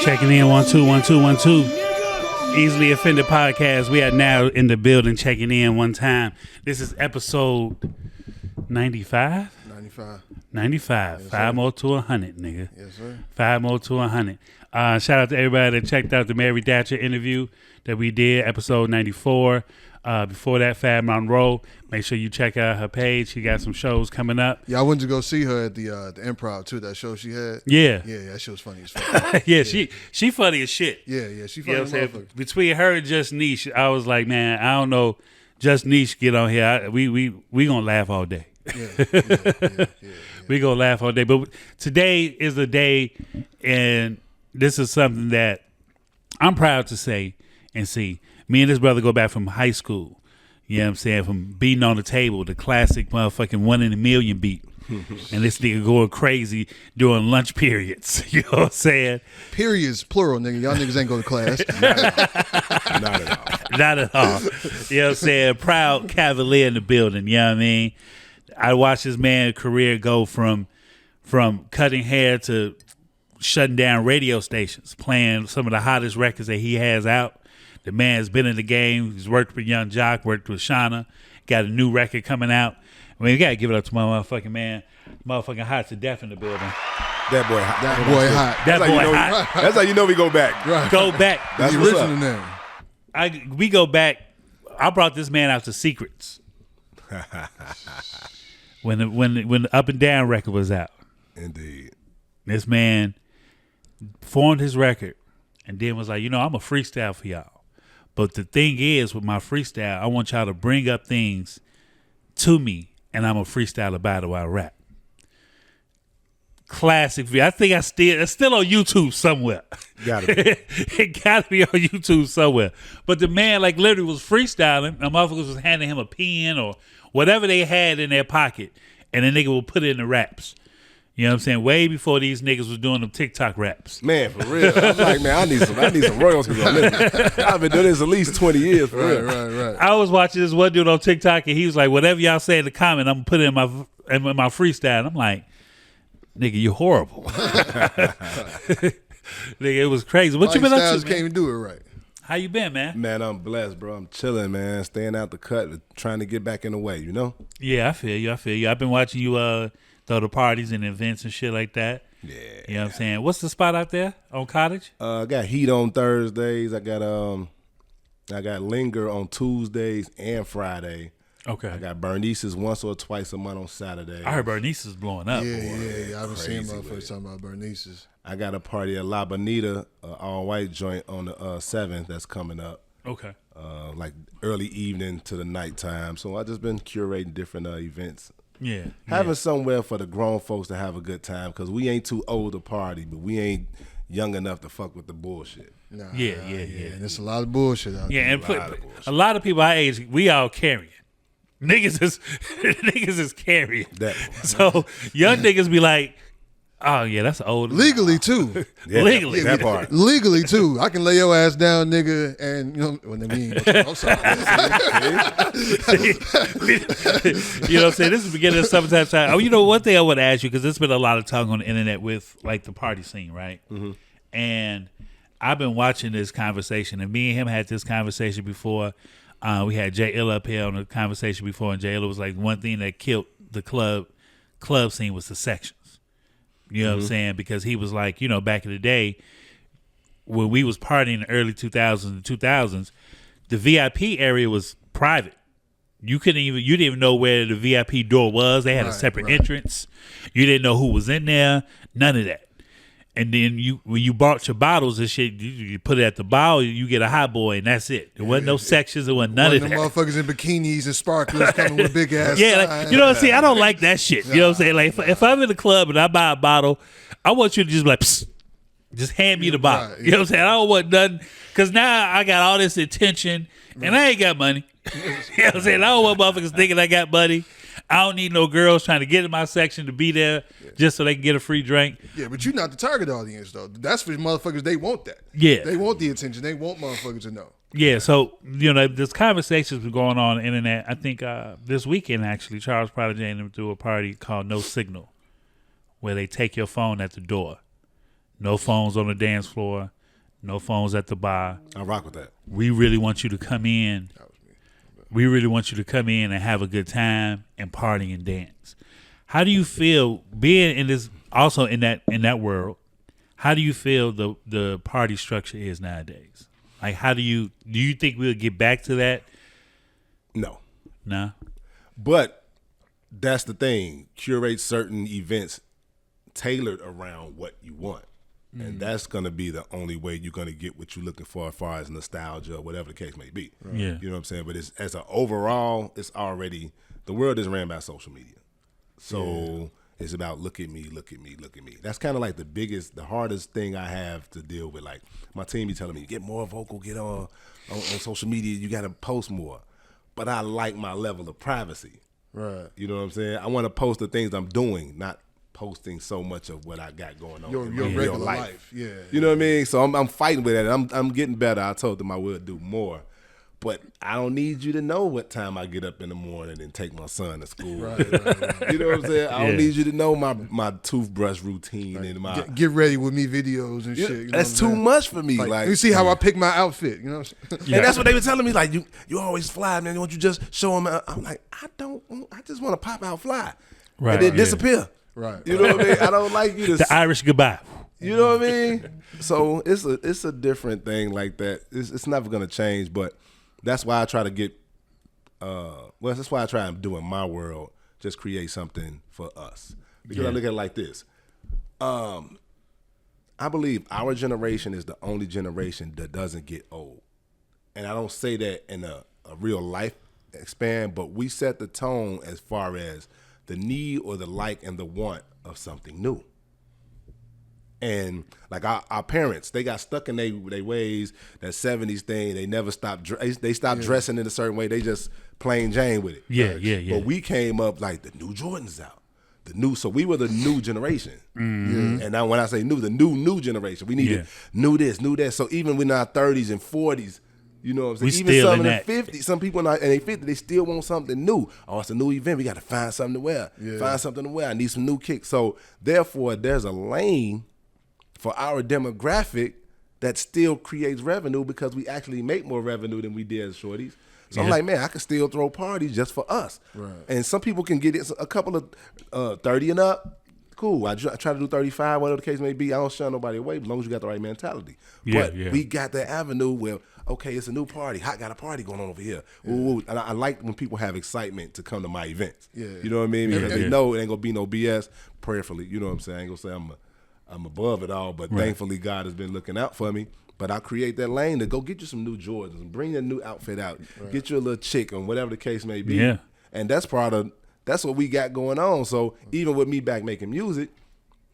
Checking in 1 2 1 2 1 2. Easily Offended Podcast. We are now in the building checking in one time. This is episode 95? 95. Yes, 5 more to 100, nigga. Yes, sir. 5 more to 100. Shout out to everybody that checked out the Mary Thatcher interview that we did, episode 94. Before that, Fab Monroe. Make sure you check out her page. She got some shows coming up. Yeah, I went to go see her at the Improv too. That show she had. Yeah, that show was funny as fuck. yeah, she funny as shit. Yeah, she funny as motherfucker. Between her and Just Niche, I was like, man, I don't know. Just Niche get on here. We gonna laugh all day. Yeah. We gonna laugh all day. But today is the day, and this is something that I'm proud to say and see. Me and this brother go back from high school. You know what I'm saying? From beating on the table, the classic motherfucking 1 in a million beat. And this nigga going crazy during lunch periods. You know what I'm saying? Periods, plural, nigga. Y'all niggas ain't go to class. Not at all. Not at all. You know what I'm saying? Proud Cavalier in the building. You know what I mean? I watched this man's career go from cutting hair to shutting down radio stations, playing some of the hottest records that he has out. The man's been in the game. He's worked with Young Jock, worked with Shauna, got a new record coming out. I mean, you got to give it up to my motherfucking man. Motherfucking Hot to Death in the building. That Boy Hot. That Boy Hot. That Boy Hot. That's how you know we go back. Right. Go back. That's the what's original up. name. We go back. I brought this man out to Secrets. when the Up and Down record was out. Indeed. This man formed his record and then was like, I'm a freestyle for y'all. But the thing is, with my freestyle, I want y'all to bring up things to me, and I'm a freestyle about it while I rap. Classic video. I think it's still on YouTube somewhere. Gotta be. It gotta be on YouTube somewhere. But the man, like, literally was freestyling, and motherfuckers was handing him a pen or whatever they had in their pocket, and the nigga will put it in the raps. You know what I'm saying? Way before these niggas was doing them TikTok raps. Man, for real. I'm like, man, I need some royalties on this. I've been doing this at least 20 years, for real. Right. I was watching this one dude on TikTok, and he was like, whatever y'all say in the comment, I'm going to put it in my freestyle. And I'm like, nigga, you're horrible. Nigga, it was crazy. What you been up to, man? Can't even do it right. How you been, man? Man, I'm blessed, bro. I'm chilling, man. Staying out the cut, trying to get back in the way, you know? Yeah, I feel you. I've been watching you throw the parties and events and shit like that. Yeah. You know what I'm saying? What's the spot out there on Cottage? I got Heat on Thursdays. I got Linger on Tuesdays and Friday. Okay. I got Bernice's once or twice a month on Saturday. I heard Bernice is blowing up. Yeah. I've been seeing motherfuckers talking about Bernice's. I got a party at La Bonita, all-white joint on the 7th that's coming up. Okay. Like early evening to the nighttime. So I just been curating different events. Yeah. Having somewhere for the grown folks to have a good time, because we ain't too old to party, but we ain't young enough to fuck with the bullshit. Yeah. And there's a lot of bullshit out there. Yeah, and a lot of people our age, we all carrying. Niggas is carrying. So young niggas be like, oh yeah, that's old. Legally too. Yeah, Legally. that part. Legally too. I can lay your ass down, nigga, and I'm sorry. You know what I'm saying? This is the beginning of summertime time. Oh, one thing I want to ask you, because there's been a lot of talk on the internet with like the party scene, right? Mm-hmm. And I've been watching this conversation, and me and him had this conversation before. We had Jay Illa up here on the conversation before, and Jay Illa was like, one thing that killed the club scene was the sections. You know what I'm saying? Because he was like, back in the day, when we was partying in the early 2000s and 2000s, the VIP area was private. You didn't even know where the VIP door was. They had a separate entrance. You didn't know who was in there. None of that. And then when you bought your bottles and shit, you put it at the bar, you get a hot boy, and that's it. There wasn't no sections. There wasn't none of that. Motherfuckers in bikinis and sparklers coming with big ass. Yeah, like, you know what I'm saying? I don't like that shit. You know what I'm saying? Like, if I'm in the club and I buy a bottle, I want you to just be like, psst, just hand me the bottle. Right, yeah. You know what I'm saying? I don't want nothing, because now I got all this attention, and I ain't got money. You know what I'm saying? I don't want motherfuckers thinking I got money. I don't need no girls trying to get in my section to be there just so they can get a free drink. Yeah, but you're not the target audience, though. That's for motherfuckers. They want that. Yeah. They want the attention. They want motherfuckers to know. Yeah, so, this conversation's been going on the internet. I think this weekend, actually, Charles Prodigy and them threw a party called No Signal, where they take your phone at the door. No phones on the dance floor. No phones at the bar. I rock with that. We really want you to come in. We really want you to come in and have a good time and party and dance. How do you feel being in this, also in that world? How do you feel the party structure is nowadays? Like, do you think we'll get back to that? No. No. But that's the thing. Curate certain events tailored around what you want. And that's going to be the only way you're going to get what you're looking for as far as nostalgia or whatever the case may be. Right. Yeah. You know what I'm saying? But as an overall, it's already, the world is ran by social media. So it's about look at me, look at me, look at me. That's kind of like the hardest thing I have to deal with. Like, my team be telling me, get more vocal, get on social media, you got to post more. But I like my level of privacy. Right. You know what I'm saying? I want to post the things I'm doing, not posting so much of what I got going on Your in my regular real life. Yeah. You know what I mean? So I'm fighting with that. I'm getting better. I told them I will do more. But I don't need you to know what time I get up in the morning and take my son to school. Right. You know what I'm saying? I don't need you to know my toothbrush routine and my get ready with me videos and shit. You know that's too much for me. Like, you see how I pick my outfit, you know what I'm saying? And that's what they were telling me. Like, you always fly, man. Why don't you just show them? I'm like, I just want to pop out fly. Right. And then disappear. Right. You know what I mean? I don't like you to The Irish goodbye. You know what I mean? So it's a different thing like that. It's never gonna change, but that's why I try to get that's why I try and do in my world, just create something for us. Because I look at it like this. I believe our generation is the only generation that doesn't get old. And I don't say that in a real life span, but we set the tone as far as the need or the like and the want of something new. And like our parents, they got stuck in their ways, that 70s thing. They never stopped. They stopped dressing in a certain way. They just plain Jane with it. Yeah. But we came up like the new Jordans out. So we were the new generation. Mm-hmm. And now when I say new, the new generation. We needed new this, new that. So even in our 30s and 40s, you know what I'm saying? Even some in the 50s, some people in their 50s, they still want something new. Oh, it's a new event. We got to find something to wear. Yeah. Find something to wear. I need some new kicks. So therefore, there's a lane for our demographic that still creates revenue because we actually make more revenue than we did as shorties. So I'm like, man, I can still throw parties just for us. Right. And some people can get it, a couple of 30 and up. Cool. I try to do 35, whatever the case may be. I don't shun nobody away as long as you got the right mentality. But we got that avenue where, okay, it's a new party. Hot got a party going on over here. Ooh, and I like when people have excitement to come to my events. Yeah. You know what I mean? Because they know it ain't going to be no BS, prayerfully. You know what I'm saying? I ain't going to say I'm above it all, but thankfully God has been looking out for me. But I create that lane to go get you some new Jordans and bring that new outfit out. Right. Get you a little chick or whatever the case may be. Yeah. And that's what we got going on. So even with me back making music,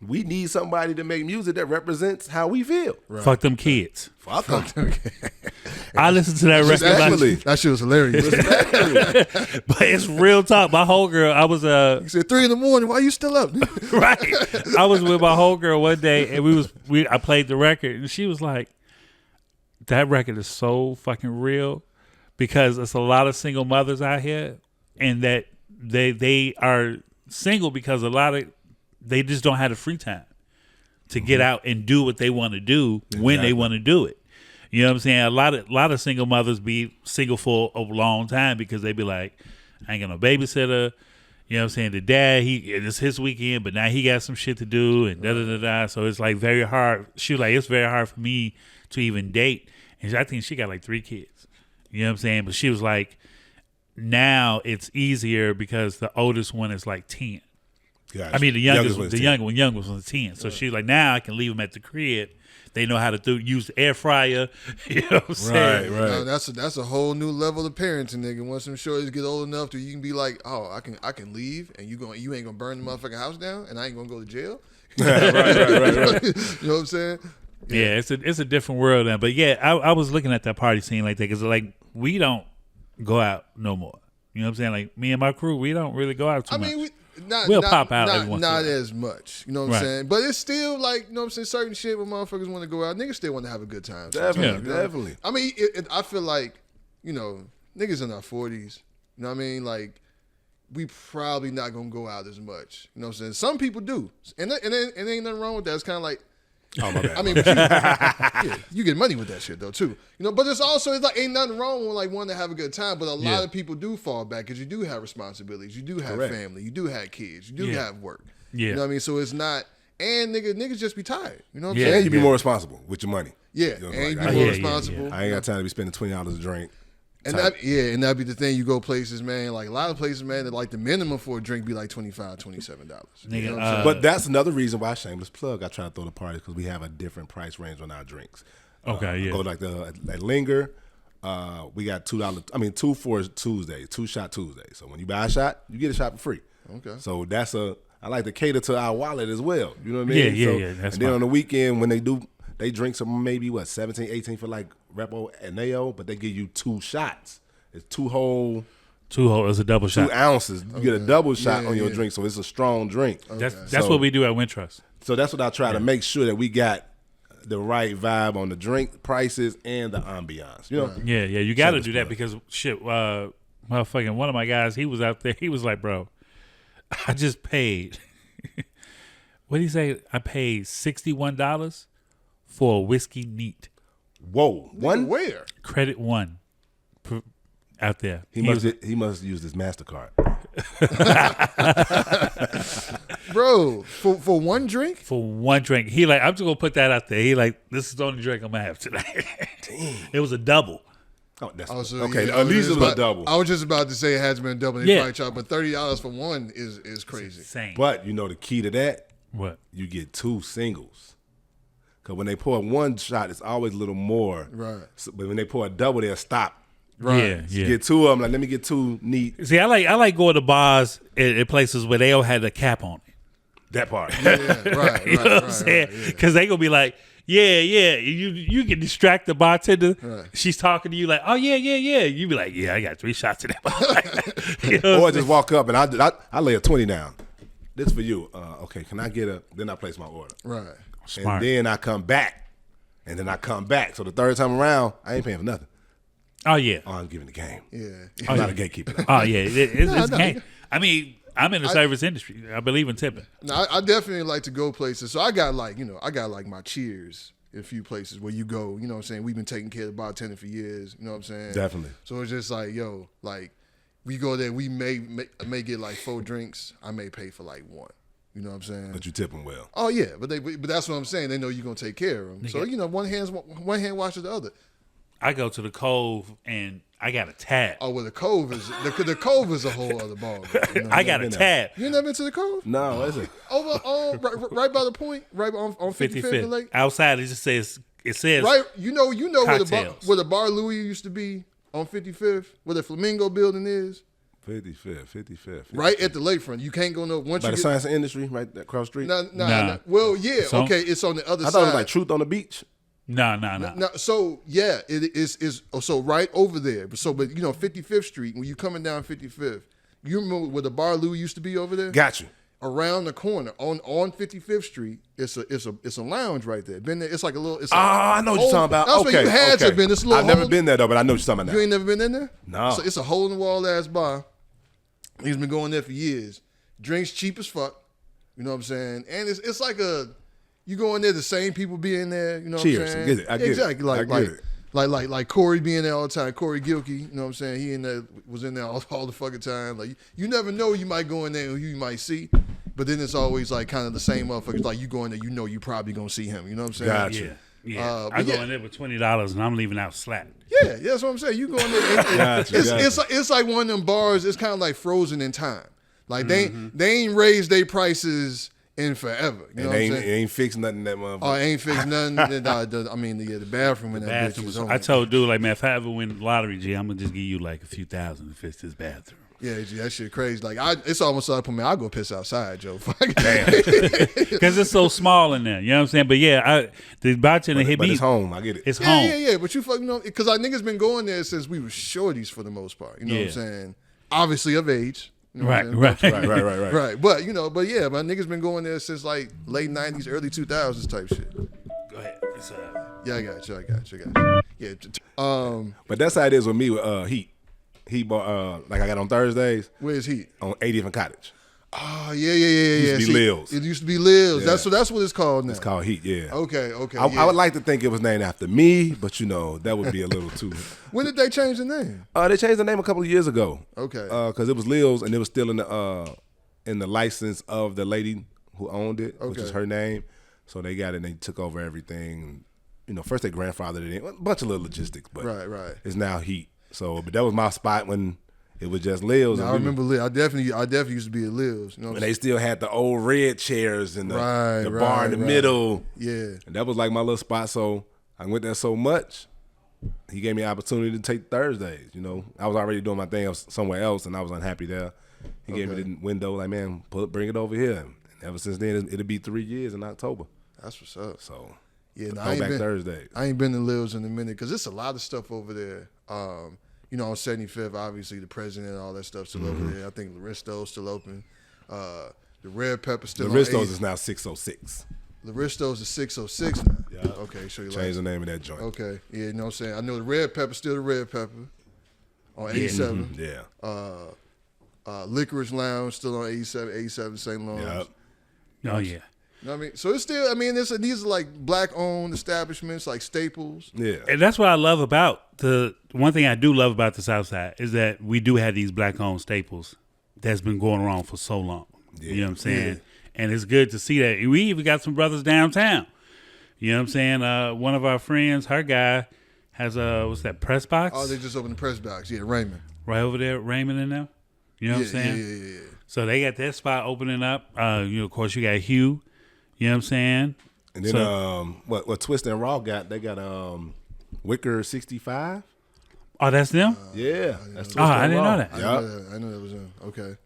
we need somebody to make music that represents how we feel. Right. Fuck them kids. Fuck them. I listened to that record. That shit was hilarious. But it's real talk. My whole girl, I was you said 3 a.m. Why are you still up? Right. I was with my whole girl one day and I played the record and she was like, that record is so fucking real because it's a lot of single mothers out here and that they are single because they just don't have the free time to get out and do what they want to do when they want to do it. You know what I'm saying? A lot of single mothers be single for a long time because they be like, I ain't got no babysitter. You know what I'm saying? The dad, it's his weekend, but now he got some shit to do and da-da-da-da. So it's like very hard. She was like, it's very hard for me to even date. And I think she got like 3 kids. You know what I'm saying? But she was like, now it's easier because the oldest one is like 10. Gotcha. I mean, the youngest one was 10. So she's like, now I can leave them at the crib. They know how to use the air fryer. You know what I'm saying? Right. Now, that's a whole new level of parenting, nigga. Once them shorties get old enough to you can be like, oh, I can leave and you ain't gonna burn the motherfucking house down and I ain't gonna go to jail. right. You know what I'm saying? Yeah, it's a different world now. But yeah, I was looking at that party scene like that because like we don't go out no more. You know what I'm saying? Like me and my crew, we don't really go out too much. We'll pop out every once in a while. Not as much. You know what I'm saying? But it's still like, you know what I'm saying, certain shit where motherfuckers want to go out. Niggas still want to have a good time. Definitely. I mean, I feel like, you know, niggas in our 40s, you know what I mean? Like, we probably not going to go out as much. You know what I'm saying? Some people do. And there ain't nothing wrong with that. It's kind of like, Oh my bad. I mean, but yeah, you get money with that shit though too. But it's like ain't nothing wrong with like wanting to have a good time. But a lot of people do fall back because you do have responsibilities, you do have family, you do have kids, you do have work. Yeah, you know what I mean. So it's not. And niggas just be tired. You know what I'm saying? And you be more responsible with your money. Yeah, and you be more responsible. I ain't got time to be spending $20 a drink. And that'd be the thing. You go places, man. Like a lot of places, man. That like the minimum for a drink be like $25, $27. You know but that's another reason why, shameless plug, I try to throw the party because we have a different price range on our drinks. Okay, Go like at Linger. We got $2. I mean, 2 for Tuesday, 2-shot Tuesday. So when you buy a shot, you get a shot for free. Okay. So I like to cater to our wallet as well. You know what I mean? Yeah. That's and then on the weekend when they drink some maybe 17, 18 for like Repo and Nao, but they give you 2 shots. It's 2 whole. It's a double shot. 2 ounces. You get a double shot on your drink, so it's a strong drink. Okay. That's what we do at Wintrust. So that's what I try to make sure that we got the right vibe on the drink prices and the ambiance. You know? Yeah. You got to do that because shit. Motherfucking one of my guys, he was out there. He was like, bro, I just paid. What did he say? I paid $61 for a whiskey neat. Whoa, one where? Credit One out there. He must use this MasterCard. Bro, for one drink? For one drink. He like, I'm just gonna put that out there. He like, this is the only drink I'm gonna have tonight. Damn. It was a double. Oh, that's so okay. Yeah, at least it was a double. I was just about to say it has been a double. They probably charge, but $30 for one is crazy. Insane. But you know the key to that? What? You get 2 singles. Because when they pour one shot, it's always a little more. Right. So, but when they pour a double, they'll stop. Right. Yeah. You get 2 of them. Like, let me get 2 neat. See, I like going to bars at places where they all had a cap on it. That part. Yeah. Right. You know what I'm saying? Because they gonna be like, yeah. You can distract the bartender. Right. She's talking to you like, oh yeah. You be like, yeah, I got 3 shots in that. You know or just walk up and I lay a 20 down. This for you. Okay, can I get then I place my order. Right. Smart. And then I come back. And then I come back. So the third time around, I ain't paying for nothing. Oh yeah. Oh, I'm giving the game. Yeah. I'm not a gatekeeper. Oh yeah. It's game. I mean, I'm in the service industry. I believe in tipping. No, I definitely like to go places. So I got like my cheers in a few places where you go, you know what I'm saying? We've been taking care of the bartender for years, you know what I'm saying? Definitely. So it's just like, yo, like we go there, we may get like 4 drinks. I may pay for like 1. You know what I'm saying? But you tip them well. Oh yeah, but that's what I'm saying. They know you're gonna take care of them. So one hand washes the other. I go to the Cove and I got a tab. Oh well, the Cove is the Cove is a whole other ball. You know, I got a tab. You ain't never been to the Cove? No, is it? Over right by the point, right on 55th and Lake. Outside, it just says right. You know where the bar Louis used to be on 55th, where the Flamingo building is. 55th. Right at the lakefront. You can't go no once by you the Science and Industry, right across the street. Nah. Well, yeah. Okay, it's on the other side. I thought it was like Truth on the Beach. No. So yeah, it is. So right over there. But 55th Street. When you coming down 55th, you remember where the bar Louis used to be over there? Got you. Around the corner on 55th Street, it's a lounge right there. Been there. It's like a little. I know what you're talking about. That's where you had to have been. It's a little. I've never been there though, but I know what you're talking about. You ain't never been in there? No. So it's a hole in the wall ass bar. He's been going there for years. Drinks cheap as fuck. You know what I'm saying? And it's like you go in there, the same people be in there. You know what I'm saying? Cheers. I get it. Like Corey being there all the time. Corey Gilkey, you know what I'm saying? He was in there all the fucking time. Like you never know, you might go in there and who you might see. But then it's always like kind of the same motherfuckers. Like you go in there, you probably gonna see him. You know what I'm saying? Gotcha. Yeah. I go in there with $20 and I'm leaving out slapped. Yeah, that's what I'm saying. You go in there. It's like one of them bars. It's kind of like frozen in time. Like they ain't raised their prices in forever. You know what I'm saying? It ain't fixed nothing that motherfucker. Oh, it ain't fixed nothing. I mean, the bathroom in that bitch was on. I told dude, like, man, if I ever win the lottery, G, I'm gonna just give you like a few thousand to fix this bathroom. Yeah, G, that shit crazy. Like, it's almost up for me. I'll go piss outside, Joe. Because it's so small in there. You know what I'm saying? But yeah, the bartender hit me. But it's home. I get it. It's home. Yeah. But you fucking know, because our niggas been going there since we were shorties for the most part. You know what I'm saying? Obviously of age. You know right. Right. But yeah, my niggas been going there since like late 90s, early 2000s type shit. Go ahead. Yeah, I got you. Yeah. But that's how it is with me with Heat. He bought like I got on Thursdays. Where's Heat? On 80th and Cottage. Oh, yeah. It used to be Lils. It used to be Lils. Yeah. That's what it's called now. It's called Heat, yeah. Okay. I would like to think it was named after me, but that would be a little too. When did they change the name? They changed the name a couple of years ago. Okay. Because it was Lils, and it was still in the license of the lady who owned it, which is her name. So they got it and they took over everything. First they grandfathered it in, a bunch of little logistics, but right. It's now Heat. So, but that was my spot when it was just Lils. No, I remember Lils. I definitely used to be at Lils. And they still had the old red chairs and the bar in the middle. Yeah. And that was like my little spot. So I went there so much. He gave me an opportunity to take Thursdays. I was already doing my thing somewhere else, and I was unhappy there. He gave me the window, like, man, bring it over here. And ever since then, it'll be 3 years in October. That's what's up. So, yeah, no, Thursdays. I ain't been to Lils in a minute because it's a lot of stuff over there. On 75th, obviously the president and all that stuff still over there. I think Laristo's still open. The Red Pepper's still Laristo's on is now 606. Laristo's is 606 now. Yeah. Okay, so you change the name of that joint. Okay, yeah, you know what I'm saying? I know the Red Pepper's still the Red Pepper on 87. Yeah. Licorice Lounge still on 87 St. Lawrence. Yep. Oh, yeah. You know what I mean? So it's still, these are like black-owned establishments, like Staples. Yeah. And that's what I love about one thing I do love about the South Side is that we do have these black-owned staples that's been going around for so long. Yeah. You know what I'm saying? Yeah. And it's good to see that. We even got some brothers downtown. You know what I'm saying? One of our friends, her guy, has what's that, press box? Oh, they just opened the press box. Yeah, Raymond. Right over there, Raymond and them. You know what I'm saying? Yeah. So they got that spot opening up. Of course, you got Hugh. You know what I'm saying? And then what Twist and Raw got? They got Wicker 65. Oh, that's them? Yeah, that's Twist and I didn't Raw. know that. I know that was them. Okay.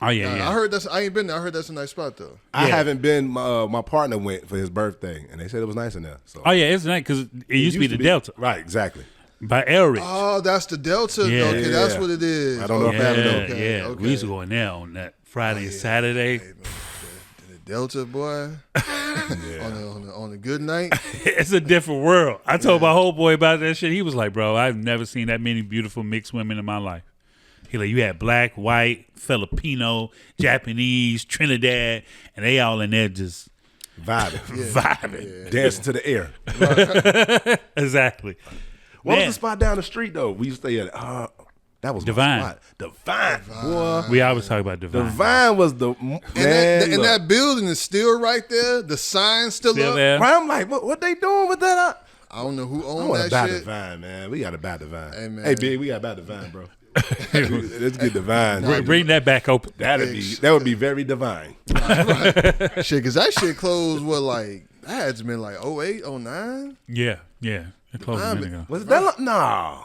Oh yeah. I heard I ain't been there. I heard that's a nice spot though. I haven't been. My partner went for his birthday, and they said it was nice in there. So. Oh yeah, it's nice because it used to be the Delta. Right, exactly. By Elridge. Oh, that's the Delta. Yeah. Okay, that's what it is. I don't know if I have it. Okay. We used to go in there on that Friday and Saturday. Hey, the Delta boy. on a good night. It's a different world. I told my whole boy about that shit. He was like, bro, I've never seen that many beautiful mixed women in my life. He like, you had black, white, Filipino, Japanese, Trinidad, and they all in there just vibing. Dancing to the air. Exactly. What was the spot down the street though? We used to stay at that was Divine. My spot. Divine. Boy. We always talk about Divine. Divine was the man. And that building is still right there. The sign's still up. There. Right, I'm like, what they doing with that? I don't know who I owns want that to buy shit. Divine, man. We got to buy Divine. Hey, man. Hey, big, we got to buy Divine, bro. Let's get Divine. Bring that back open. That would be very divine. Right. Shit, because that shit closed, that had to been like 08, 09? Yeah. It closed a minute ago. Was it that long? No.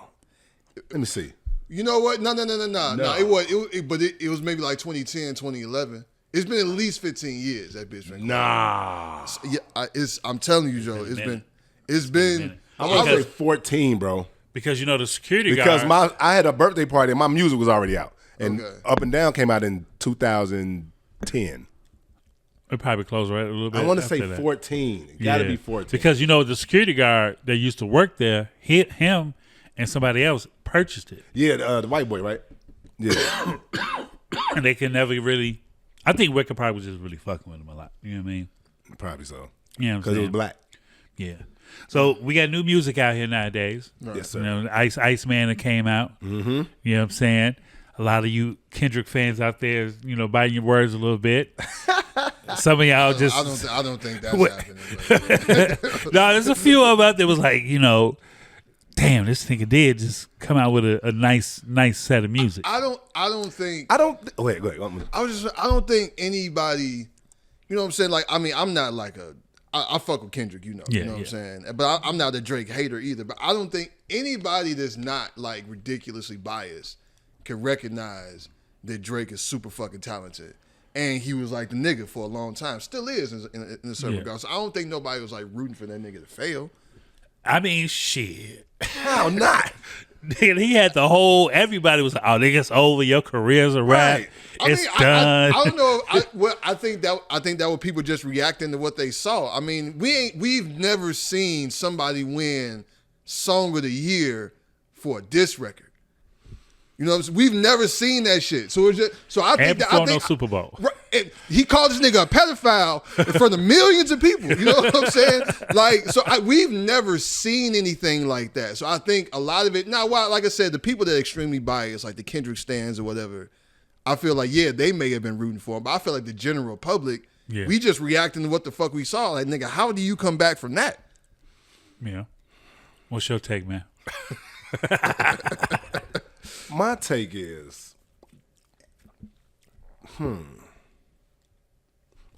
Let me see. You know what? No. It was maybe like 2010, 2011. It's been at least 15 years, that bitch. Nah. So, yeah, I'm telling you, Joe, it's been. I want to say 14, bro. Because the security guard. Because I had a birthday party and my music was already out. And Up and Down came out in 2010. It probably closed right a little bit. I want to say 14. It got to be 14. Because the security guard that used to work there, him and somebody else purchased it. Yeah, the white boy, right? Yeah. And they can never really. I think Wicker probably was just really fucking with him a lot. You know what I mean? Probably so. Yeah, because it was black. Yeah. So we got new music out here nowadays. Right. Yes, sir. Iceman that came out. Mm-hmm. You know what I'm saying? A lot of you Kendrick fans out there, biting your words a little bit. Some of y'all just. I don't think that's happening. No, there's a few of them out there was like, damn, this nigga did just come out with a nice set of music. I don't think. Wait. I don't think anybody. You know what I'm saying? Like, I'm not like I fuck with Kendrick, you know what I'm saying? But I'm not a Drake hater either. But I don't think anybody that's not like ridiculously biased can recognize that Drake is super fucking talented. And he was like the nigga for a long time. Still is in a certain regard. So I don't think nobody was like rooting for that nigga to fail. I mean, shit. How not? He had the whole. Everybody was like, "Oh, nigga, it's over. Your career's a wrap. Right. It's done." I don't know. I think that were people just reacting to what they saw. I mean, we've never seen somebody win Song of the Year for a diss record. You know what I'm saying? We've never seen that shit. So it's just, so I think before no Super Bowl. He called this nigga a pedophile in front of millions of people. You know what I'm saying? Like, so we've never seen anything like that. So I think a lot of it, now, like I said, the people that are extremely biased, like the Kendrick stans or whatever, I feel like, yeah, they may have been rooting for him, but I feel like the general public, we just reacting to what the fuck we saw. Like, nigga, how do you come back from that? Yeah. What's your take, man? My take is, my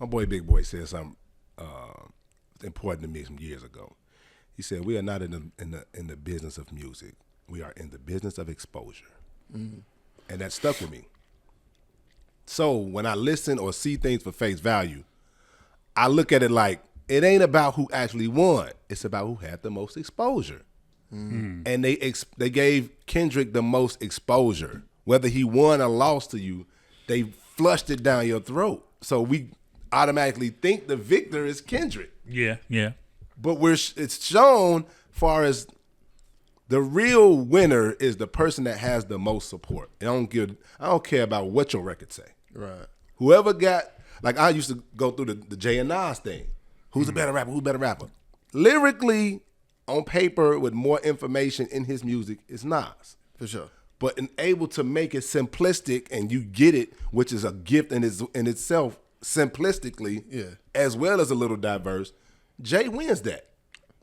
boy Big Boy said something important to me some years ago. He said, "We are not in the business of music. We are in the business of exposure," and that stuck with me. So when I listen or see things for face value, I look at it like it ain't about who actually won. It's about who had the most exposure. And they gave Kendrick the most exposure. Whether he won or lost to you, they flushed it down your throat. So we automatically think the victor is Kendrick. Yeah. But it's shown far as the real winner is the person that has the most support. I don't care about what your records say. Right. Whoever got, like I used to go through the Jay and Nas thing. Who's a better rapper? Who's a better rapper? Lyrically, on paper, with more information in his music, is Nas. For sure. But able to make it simplistic and you get it, which is a gift in itself, simplistically, as well as a little diverse, Jay wins that.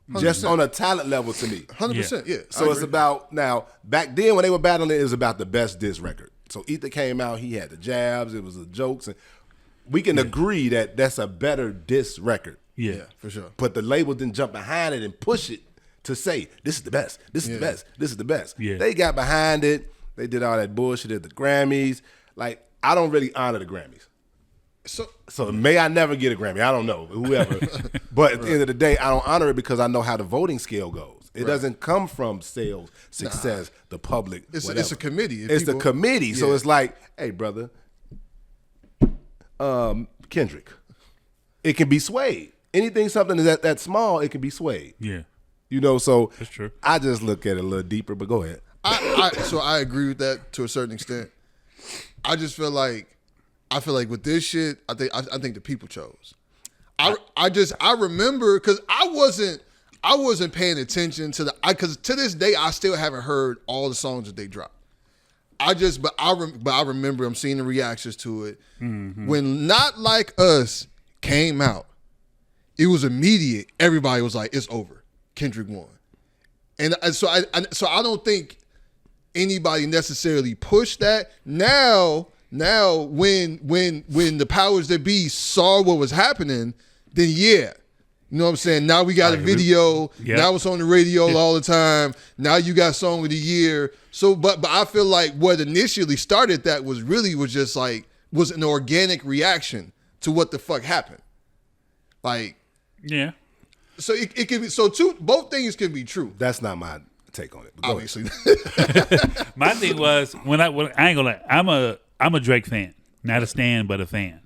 100%. Just on a talent level to me. 100%, yeah. So it's about, now, back then when they were battling, it was about the best diss record. So Ether came out, he had the jabs, it was the jokes, and we can agree that that's a better diss record. Yeah, for sure. But the label didn't jump behind it and push it to say, this is the best, this is the best, this is the best. Yeah. They got behind it. They did all that bullshit at the Grammys. Like, I don't really honor the Grammys. So may I never get a Grammy. I don't know, whoever. But at the end of the day, I don't honor it because I know how the voting scale goes. It doesn't come from sales, success, the public, whatever. It's a committee. It's the committee. So it's like, hey, brother, Kendrick, it can be swayed. Anything, something that small, it can be swayed. Yeah. You know, so that's true. I just look at it a little deeper, but go ahead. So I agree with that to a certain extent. I just feel like with this shit, I think the people chose. I remember because I wasn't paying attention to because to this day I still haven't heard all the songs that they dropped. But I remember I'm seeing the reactions to it. When Not Like Us came out, it was immediate. Everybody was like, "It's over. Kendrick won," and so I don't think anybody necessarily pushed that. Now when the powers that be saw what was happening, then you know what I'm saying? Now we got a video. Yep. Now it's on the radio all the time. Now you got Song of the Year. So, but I feel like what initially started that was just like was an organic reaction to what the fuck happened. Like, yeah. So it can be both things can be true. That's not my take on it. But obviously, my thing was when I ain't gonna lie, I'm a Drake fan, not a stan, but a fan.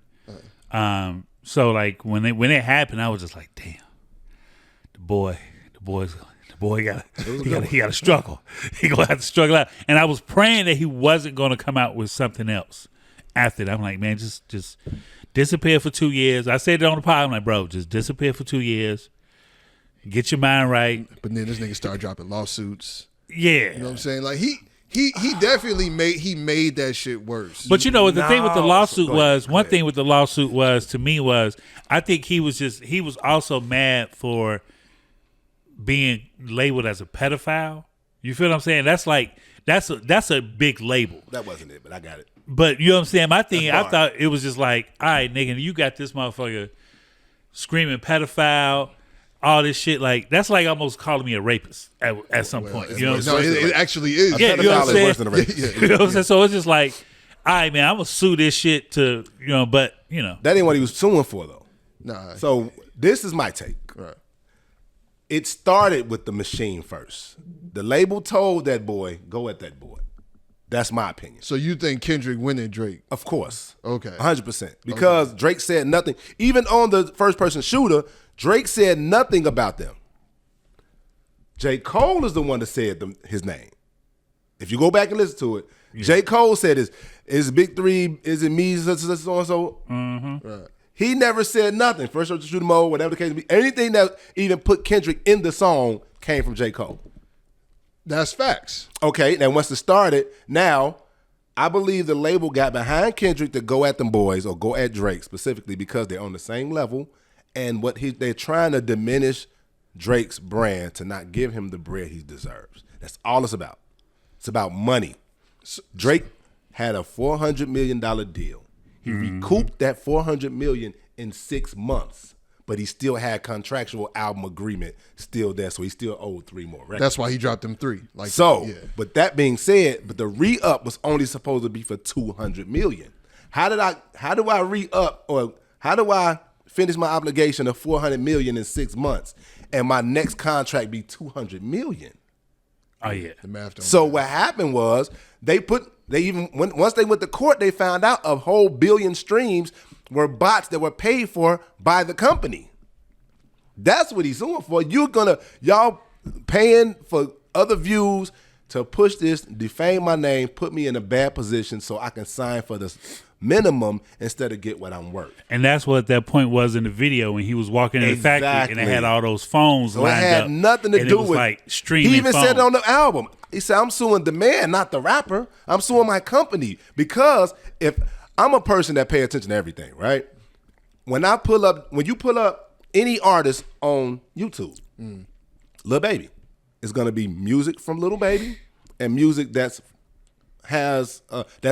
So like when it happened, I was just like, damn, the boy got to struggle. He gonna have to struggle out. And I was praying that he wasn't gonna come out with something else after that. I'm like, man, just disappear for 2 years. I said it on the pod. I'm like, bro, just disappear for 2 years. Get your mind right. But then this nigga started dropping lawsuits. Yeah. You know what I'm saying? Like he definitely made that shit worse. But you know what the thing with the lawsuit was, one thing with the lawsuit was to me was I think he was also mad for being labeled as a pedophile. You feel what I'm saying? That's a big label. That wasn't it, but I got it. But you know what I'm saying? My thing, I thought it was just like, all right, nigga, you got this motherfucker screaming pedophile, all this shit. Like, that's like almost calling me a rapist at some point. You know what I'm saying? No, it actually is. Yeah, you know what I'm saying? Worse than a rapist. You know what I'm saying? So it's just like, all right, man, I'm going to sue this shit to, but, That ain't what he was suing for, though. Nah. So this is my take. Right. It started with the machine first. The label told that boy, go at that boy. That's my opinion. So you think Kendrick winning Drake? Of course. Okay. 100%. Because Drake said nothing. Even on the first person shooter, Drake said nothing about them. J. Cole is the one that said his name. If you go back and listen to it, Yeah. J. Cole said is Big Three, is it me, so and so? Right. He never said nothing. First to shoot 'em all, whatever the case may be. Anything that even put Kendrick in the song came from J. Cole. That's facts. Okay, now once it started, now I believe the label got behind Kendrick to go at them boys or go at Drake specifically because they're on the same level, and they're trying to diminish Drake's brand to not give him the bread he deserves. That's all it's about. It's about money. Drake had a $400 million deal. He recouped that $400 million in 6 months, but he still had contractual album agreement still there, so he still owed 3 more records. That's why he dropped them 3. Like But that being said, but the re-up was only supposed to be for $200 million. How do I re-up, or how do I finish my obligation of $400 million in 6 months, and my next contract be $200 million? Oh yeah, the math don't So what happened was once they went to court, they found out a whole billion streams were bots that were paid for by the company. That's what he's suing for. Y'all paying for other views to push this, defame my name, put me in a bad position so I can sign for this minimum instead of get what I'm worth. And that's what that point was in the video when he was walking in the factory and they had all those phones lined up. It had nothing to do with like streaming. He even phones. said it on the album. He said, I'm suing the man, not the rapper. I'm suing my company because if I'm a person that pay attention to everything, right? When you pull up any artist on YouTube, Lil Baby, it's gonna be music from Lil Baby and music that's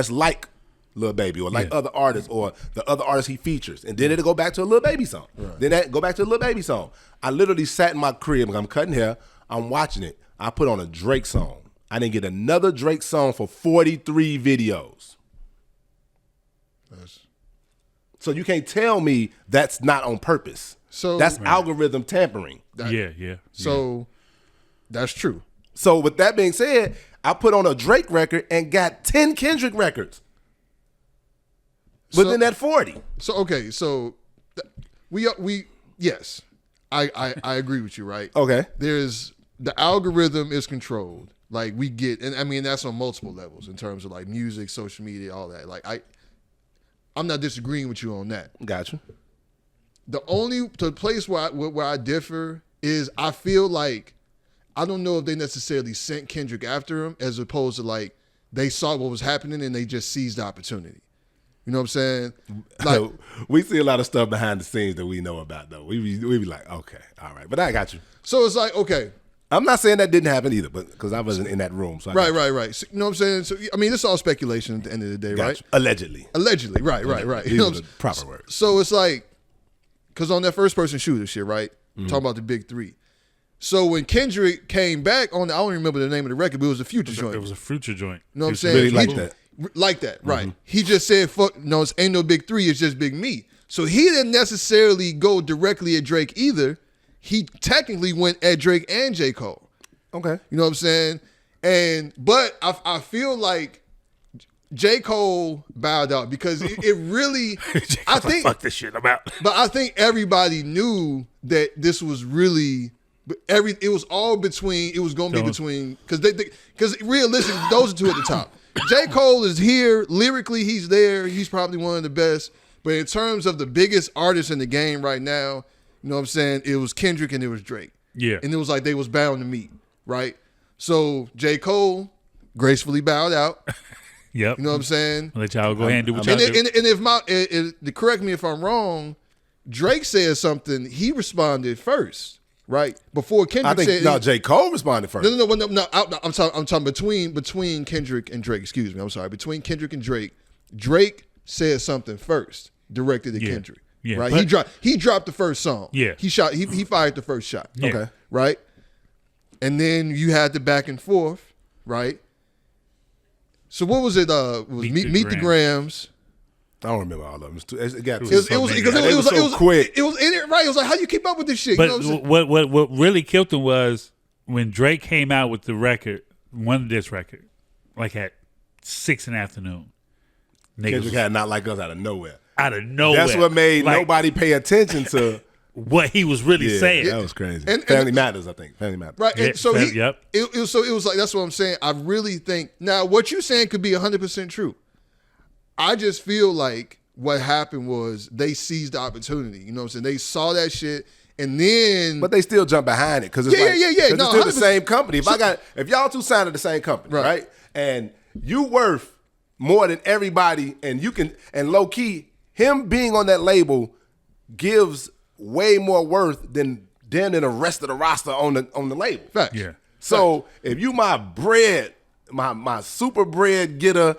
like Lil Baby or like other artists or the other artists he features, and then it'll go back to a Lil Baby song. Right. Then that go back to a Lil Baby song. I literally sat in my crib, I'm cutting hair, I'm watching it. I put on a Drake song. I didn't get another Drake song for 43 videos. So you can't tell me that's not on purpose. So that's algorithm tampering. So that's true. So with that being said, I put on a Drake record and got 10 Kendrick records within that 40. So okay, so yes, I agree with you, right? Okay. There's the algorithm is controlled. Like we get, and I mean that's on multiple levels in terms of like music, social media, all that. Like I'm not disagreeing with you on that. Gotcha. The place where I differ is I feel like I don't know if they necessarily sent Kendrick after him as opposed to like they saw what was happening and they just seized the opportunity. You know what I'm saying? Like we see a lot of stuff behind the scenes that we know about though. We be like, okay, all right, but I got you. So it's like, okay. I'm not saying that didn't happen either, but because I wasn't in that room. So right. So, you know what I'm saying? So I mean, this is all speculation at the end of the day, right? Allegedly, right. These are the proper words. So it's like, because on that first person shooter shit, right? Talking about the big 3. So when Kendrick came back on, I don't remember the name of the record, but it was a Future joint. It was a Future joint. You know what I'm saying? Really like that. Like that, right. He just said, fuck, no, it ain't no big 3, it's just Big Me. So he didn't necessarily go directly at Drake either. He technically went at Drake and J. Cole. Okay. You know what I'm saying? But I feel like J. Cole bowed out because it really, I think, fuck this shit about. But I think everybody knew that this was really, it was all between, it was going to be between, because realistically, those are two at the top. J. Cole is here, lyrically he's there, he's probably one of the best, but in terms of the biggest artists in the game right now, you know what I'm saying, it was Kendrick and it was Drake. Yeah. And it was like they was bound to meet, right? So J. Cole gracefully bowed out. Yep. You know what I'm saying? I'll let y'all go ahead and do what y'all do. And if correct me if I'm wrong, Drake said something, he responded first, right? Before Kendrick said. No, J. Cole responded first. No. I'm talking between Kendrick and Drake. Excuse me. I'm sorry. Between Kendrick and Drake, Drake said something first, directed at Kendrick. Yeah. Right. He dropped the first song. Yeah. He fired the first shot. Yeah. Okay. Right. And then you had the back and forth, right? So what was it? Meet the Grams. I don't remember all of them. It was so quick. It was in it, right? It was like, how you keep up with this shit? But you know what really killed him was when Drake came out with the record, this record, like at 6 in the afternoon. Kendrick had Not Like Us out of nowhere. Out of nowhere. That's what made nobody pay attention to what he was really saying. That was crazy. And Family Matters, I think. Family Matters. Right. And so yep. It was like, that's what I'm saying. I really think now what you're saying could be 100% true. I just feel like what happened was they seized the opportunity. You know what I'm saying? They saw that shit. And then, but they still jump behind it because it's no, it's still the same company. If y'all two signed to the same company, right? And you worth more than everybody, and you can, and low key, him being on that label gives way more worth than the rest of the roster on the label. Fact. Yeah. So if you my bread, my super bread getter,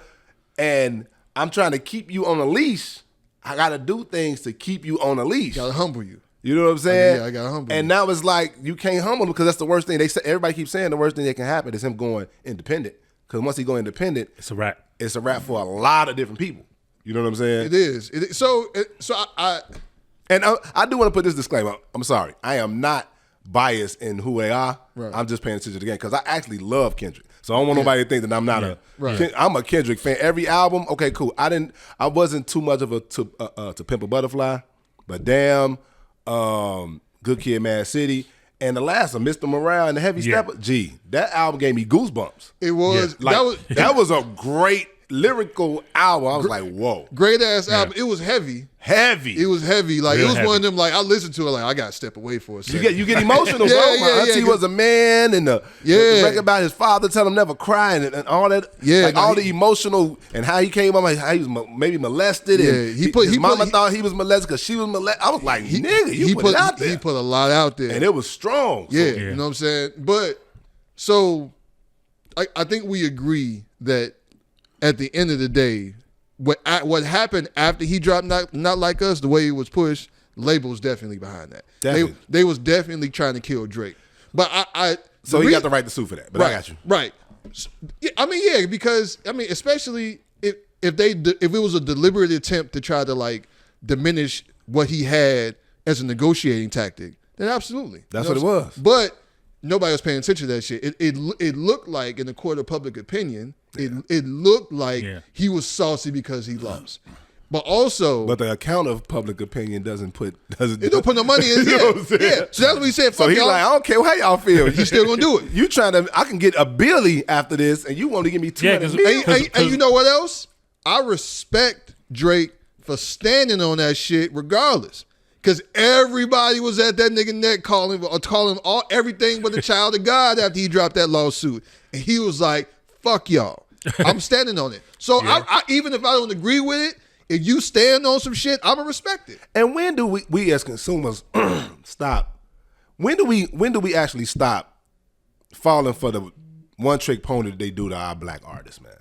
and I'm trying to keep you on a leash, I got to do things to keep you on a leash. Gotta humble you. You know what I'm saying? I got humble. And now it's like you can't humble him because that's the worst thing. They say everybody keeps saying the worst thing that can happen is him going independent. Because once he go independent, it's a wrap. It's a wrap for a lot of different people. You know what I'm saying? It is. So I do want to put this disclaimer. I'm sorry. I am not biased in who they are. Right. I'm just paying attention to the game because I actually love Kendrick. So I don't want nobody to think that I'm not I'm a Kendrick fan. Every album, okay, cool. I wasn't too much of a to Pimp a Butterfly, but damn. Good Kid, Mad City, and the last one, Mr. Morale and the Heavy Stepper. Gee, that album gave me goosebumps. It was that was a great lyrical album. I was like, whoa, great ass album. It was heavy. It was heavy. Like Real it was heavy. One of them. Like I listened to it. Like I got to step away for a second. You get emotional, bro. My auntie was a man, and the record about his father telling him never cry and all that. Yeah, like all the emotional and how he came up, like how he was maybe molested. And his mama thought he was molested because she was molested. I was like, nigga, you put it out there. He put a lot out there, and it was strong. Yeah, you know what I'm saying. But so I think we agree that at the end of the day, what happened after he dropped Not Like Us, the way it was pushed, label was definitely behind that. Definitely. They was definitely trying to kill Drake. But so he got the right to sue for that. But right, I got you. Right. Because especially if it was a deliberate attempt to try to like diminish what he had as a negotiating tactic, then absolutely. That's what it was. But nobody was paying attention to that shit. It looked like in the court of public opinion, it looked like he was saucy because he lost. But also, the account of public opinion doesn't put no money in. You know what I'm saying? Yeah. So that's what he said. So he's like, I don't care how y'all feel. You still gonna do it. You I can get a Billy after this, and you want to give me 200 million. And you know what else? I respect Drake for standing on that shit regardless. Because everybody was at that nigga neck calling him everything but the child of God after he dropped that lawsuit. And he was like, fuck y'all. I'm standing on it. So I even if I don't agree with it, if you stand on some shit, I'm gonna respect it. And when do we as consumers stop? When do we actually stop falling for the one trick pony that they do to our black artists, man?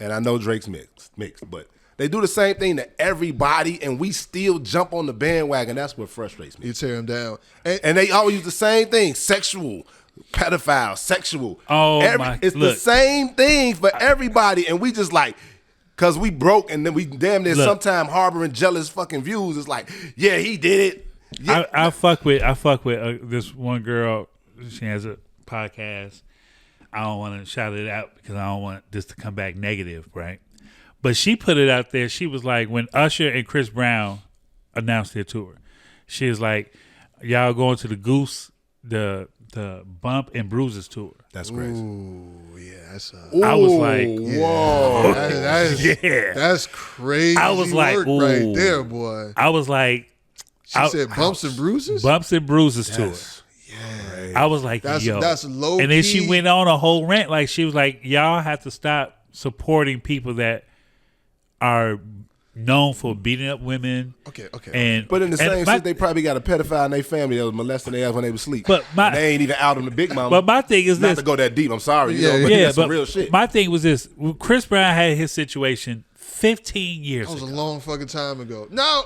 And I know Drake's mixed, but they do the same thing to everybody, and we still jump on the bandwagon. That's what frustrates me. You tear them down, and they always use the same thing: sexual, pedophile, sexual. It's the same thing for everybody, and we just like. Cause we broke and then we damn near sometime harboring jealous fucking views. It's like, yeah, he did it. Yeah. I fuck with this one girl. She has a podcast. I don't want to shout it out because I don't want this to come back negative, right? But she put it out there. She was like, when Usher and Chris Brown announced their tour, she was like, y'all going to the Goose, the Bump and Bruises tour. That's crazy. Ooh, yeah, I was like, whoa, that's crazy. I was like, work right there, boy. I was like, she said Bumps and Bruises? Bumps and Bruises tour. Yeah. I was like, yo. That's low And then key. she went on a whole rant. Like, she was like, y'all have to stop supporting people that are known for beating up women. Okay. But in the same sense, they probably got a pedophile in their family that was molesting their ass when they were asleep. But they ain't even out on the big mama. But my thing is not this. to go that deep. I'm sorry. Yeah, that's but some real shit. My thing was this. Chris Brown had his situation 15 years ago. That was a long fucking time ago. Now,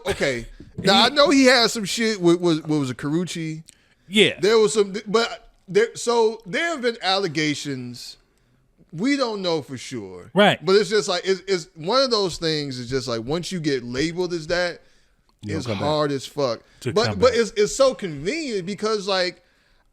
okay. Now, I know he had some shit with was a Karuchi. Yeah. There was some, but there have been allegations. We don't know for sure. Right. But it's just like, it's one of those things. It's just like, once you get labeled as that, it's hard as fuck. But it's so convenient because like,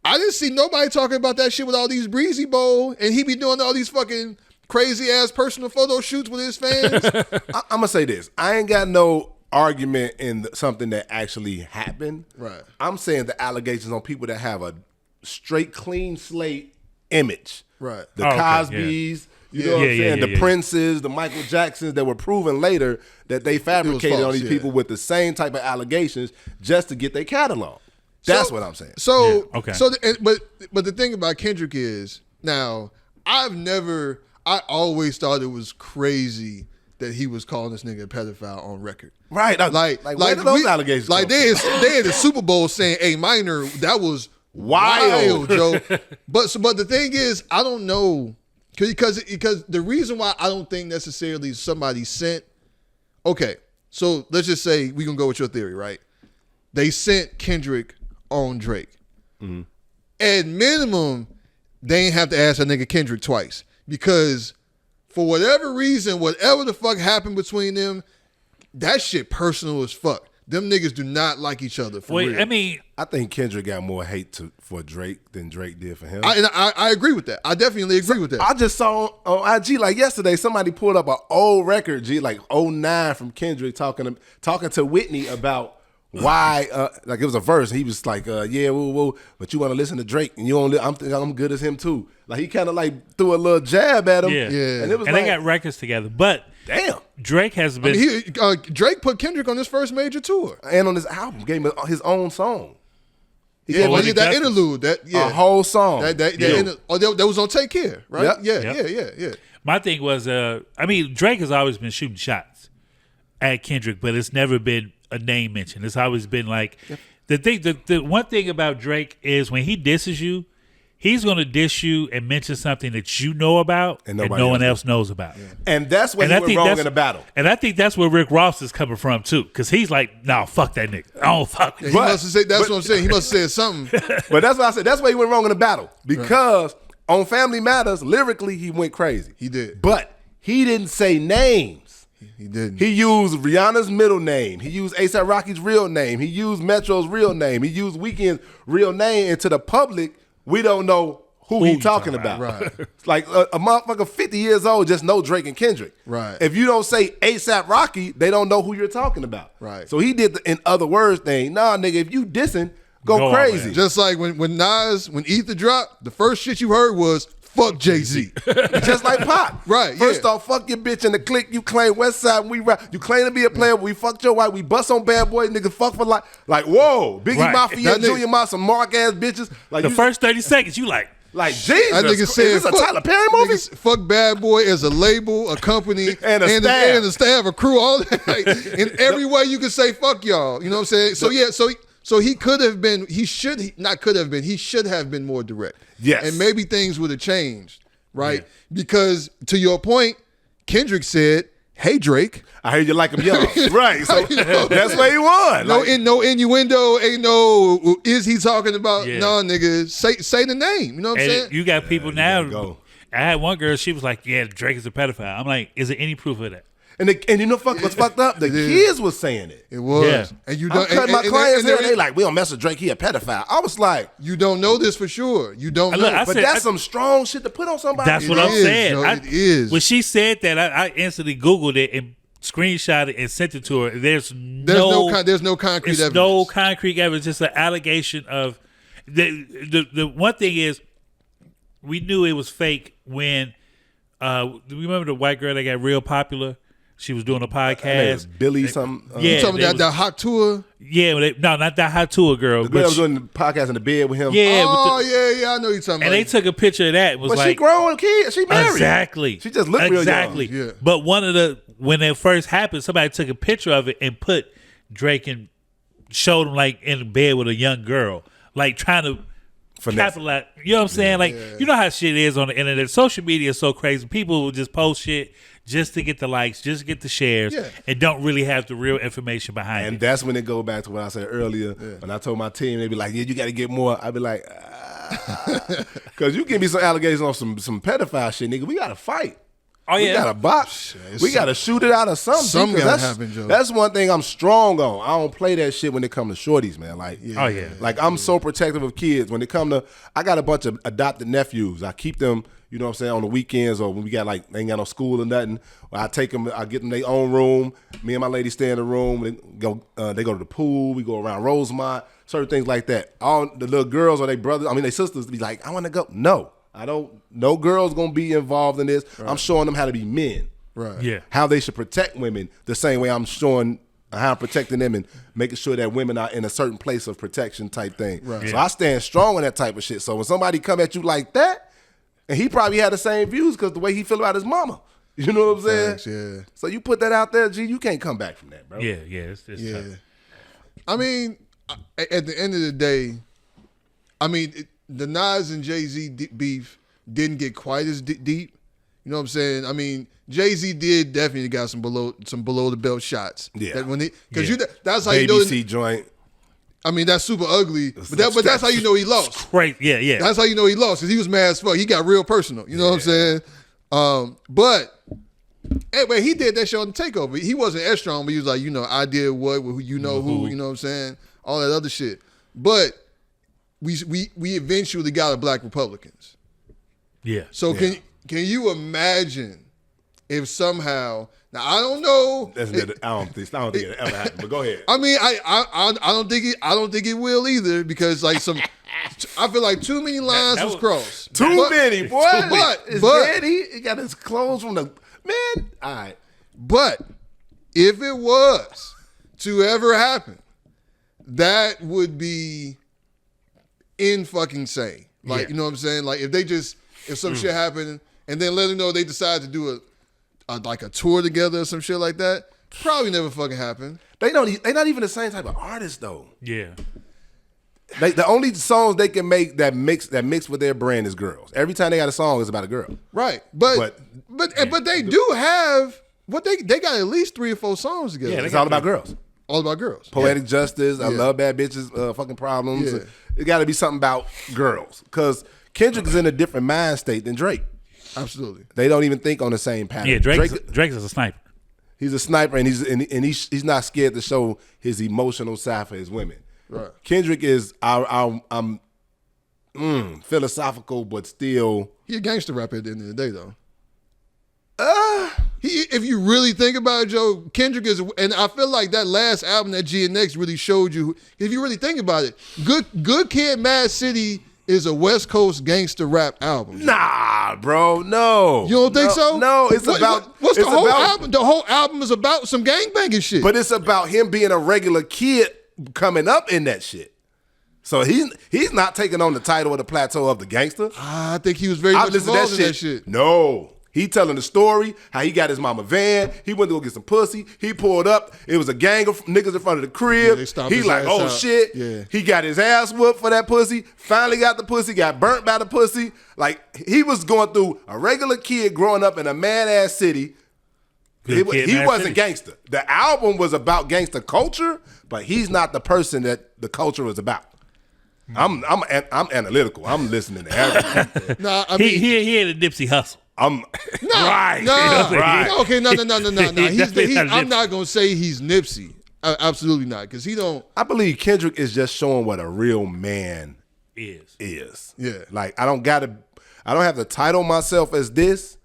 I didn't see nobody talking about that shit with all these Breezy Bowl, and he be doing all these fucking crazy ass personal photo shoots with his fans. I'm gonna say this. I ain't got no argument in something that actually happened. Right. I'm saying the allegations on people that have a straight, clean slate image. Right. The Cosbys, you know what I'm saying? The Princes, the Michael Jacksons that were proven later that they fabricated on these people with the same type of allegations just to get their catalog. That's what I'm saying. So, okay. But the thing about Kendrick is, now, I always thought it was crazy that he was calling this nigga a pedophile on record. Right. Like where did those allegations like come they had the Super Bowl saying A minor, that was wild, Joe. But the thing is, I don't know, because the reason why I don't think necessarily somebody sent, okay, so let's just say we gonna go with your theory, right? They sent Kendrick on Drake. Mm-hmm. At minimum, they ain't have to ask that nigga Kendrick twice, because for whatever reason, whatever the fuck happened between them, that shit personal as fuck. Them niggas do not like each other for real. I mean, I think Kendrick got more hate for Drake than Drake did for him. I agree with that. I definitely agree with that. I just saw on IG like yesterday, somebody pulled up an old record, like 09 from Kendrick talking to Whitney about why, like it was a verse. He was like, yeah, woo, but you want to listen to Drake, and you only, I'm good as him too. Like he kind of like threw a little jab at him. Yeah. And it was they got records together, but damn, Drake has been. Drake put Kendrick on his first major tour, and on his album, gave him his own song. That interlude, a whole song. That was on Take Care, right? Yep. Yeah. My thing was, Drake has always been shooting shots at Kendrick, but it's never been a name mention. It's always been like the one thing about Drake is when he disses you, he's going to diss you and mention something that you know about and no one else knows about. Yeah. And that's what he went wrong in a battle. And I think that's where Rick Ross is coming from too, because he's like, "No, fuck that nigga. Oh, fuck." Yeah, what I'm saying. He must have said something. But that's what I said. That's why he went wrong in the battle, because on Family Matters, lyrically, he went crazy. He did. But he didn't say names. He didn't. He used Rihanna's middle name. He used A$AP Rocky's real name. He used Metro's real name. He used Weeknd's real name. And to the public, we don't know who he's talking about. Right. Like a motherfucker 50 years old just know Drake and Kendrick. Right. If you don't say A$AP Rocky, they don't know who you're talking about. Right. So he did the in other words thing. Nah, nigga, if you dissing, go crazy. Just like when Ether dropped, the first shit you heard was fuck Jay-Z. Just like Pop. Right. First off, fuck your bitch in the clique. You claim West Side and we rap. You claim to be a player, but we fucked your wife. We bust on Bad Boy, nigga, fuck for life. Like, whoa. Biggie Mafia, Junior Mafia, some mark ass bitches. Like the first 30 seconds, you like Jesus. That nigga said, is this a Tyler Perry movie? Fuck Bad Boy as a label, a company, and a staff, a crew, all that. Like, in every way you could say fuck y'all. You know what I'm saying? So he could have been, he should have been more direct. Yes. And maybe things would have changed, right? Yeah. Because to your point, Kendrick said, "Hey Drake, I heard you like him young." Right. So that's what he won. No innuendo, ain't no is he talking about? Yeah. No, nigga, say the name. You know what I'm saying? You got people now. I had one girl, she was like, "Yeah, Drake is a pedophile." I'm like, "Is there any proof of that?" And you know what's fucked up? The kids was saying it. It was. Yeah. And you don't. My clients here, they like, "We don't mess with Drake. He a pedophile." I was like, "You don't know this for sure. You don't know." But that's some strong shit to put on somebody. That's what I'm saying. No, it is. When she said that, I instantly Googled it and screenshot it and sent it to her. There's no concrete evidence. No concrete evidence. Just an allegation of the one thing is, we knew it was fake when remember the white girl that got real popular. She was doing a podcast. Billy something. You talking about that hot tour? Yeah, not that hot tour girl. The girl was doing the podcast in the bed with him. Yeah. Yeah, I know you're talking about. And they took a picture of that. But she grown kid. She married. Exactly. She just looked real young. Yeah. But when it first happened, somebody took a picture of it and put Drake and showed him like in bed with a young girl, like trying to capitalize. You know what I'm saying? Like, you know how shit is on the internet. Social media is so crazy. People will just post shit just to get the likes, just to get the shares, and don't really have the real information behind it. And that's when it go back to what I said earlier. When I told my team, they be like, "Yeah, you got to get more." I be like, because you give me some allegations on some pedophile shit, nigga. We got to fight. Oh yeah, we got a box. We got to shoot it out of something. Something gotta happen, Joe. That's one thing I'm strong on. I don't play that shit when it comes to shorties, man. Like, like I'm so protective of kids. When it come to, I got a bunch of adopted nephews. I keep them, you know what I'm saying, on the weekends or when we got like they ain't got no school or nothing. I take them, I get them their own room. Me and my lady stay in the room. They go to the pool. We go around Rosemont. Certain things like that. All the little girls or they brothers, I mean they sisters, be like, I want to go. No. I don't. No girl's gonna be involved in this. Right. I'm showing them how to be men. Right. Yeah. How they should protect women the same way I'm showing how I'm protecting them and making sure that women are in a certain place of protection type thing. Right. Yeah. So I stand strong on that type of shit. So when somebody come at you like that, and he probably had the same views because the way he feel about his mama. You know what I'm saying? Thanks, yeah. So you put that out there, G, you can't come back from that, bro. Yeah. It's tough. I mean, at the end of the day, I mean, the Nas and Jay-Z beef didn't get quite as deep. You know what I'm saying? I mean, Jay-Z did definitely got some below the belt shots. Yeah. That when because that's how Baby you know. C joint. I mean, that's super ugly, but that's how you know he lost. Great. Yeah. That's how you know he lost because he was mad as fuck. He got real personal. You know what I'm saying? But anyway, he did that show on the Takeover. He wasn't as strong, but he was like, you know, I did what, you know who, you know what I'm saying? All that other shit. But we eventually got a Black Republicans. Yeah. So can you imagine if somehow now I don't know. I don't think it ever happened. But go ahead. I mean, I don't think it will either because like I feel like too many lines was crossed. Too many, boy. But he got his clothes from the man. All right. But if it was to ever happen, that would be fucking-sane. Like, you know what I'm saying? Like if some shit happened and then let them know they decide to do like a tour together or some shit like that, probably never fucking happen. They not even the same type of artist though. Yeah. The only songs they can make that mix with their brand is girls. Every time they got a song, it's about a girl. Right. But they do have they got at least 3 or 4 songs together. Yeah, it's all about girls. All about girls. Poetic Justice, I Love Bad Bitches, Fucking Problems. Yeah. It got to be something about girls. Because Kendrick is in a different mind state than Drake. Absolutely. They don't even think on the same pattern. Yeah, Drake is a sniper. He's a sniper, and he's not scared to show his emotional side for his women. Right. Kendrick is philosophical, but still. He a gangster rapper at the end of the day, though. If you really think about it, Joe, Kendrick is, and I feel like that last album that GNX really showed you. If you really think about it, Good Kid, Mad City is a West Coast gangster rap album. Nah, bro, no. You don't think so? No, it's about what's the whole album? The whole album is about some gangbanging shit. But it's about him being a regular kid coming up in that shit. So he's not taking on the title or the plateau of the gangster. I think he was very much involved in that shit. No. He telling the story, how he got his mama van. He went to go get some pussy. He pulled up. It was a gang of niggas in front of the crib. He like, oh shit. Yeah. He got his ass whooped for that pussy. Finally got the pussy. Got burnt by the pussy. Like, he was going through a regular kid growing up in a mad-ass city. He wasn't gangster. The album was about gangster culture, but he's not the person that the culture was about. I'm analytical. I'm listening to everything. Nah, I mean, he had a Nipsey Hustle. Right. Okay, no. I'm not gonna say he's Nipsey. Absolutely not, because he don't. I believe Kendrick is just showing what a real man is. Yeah. Like I don't have to title myself as this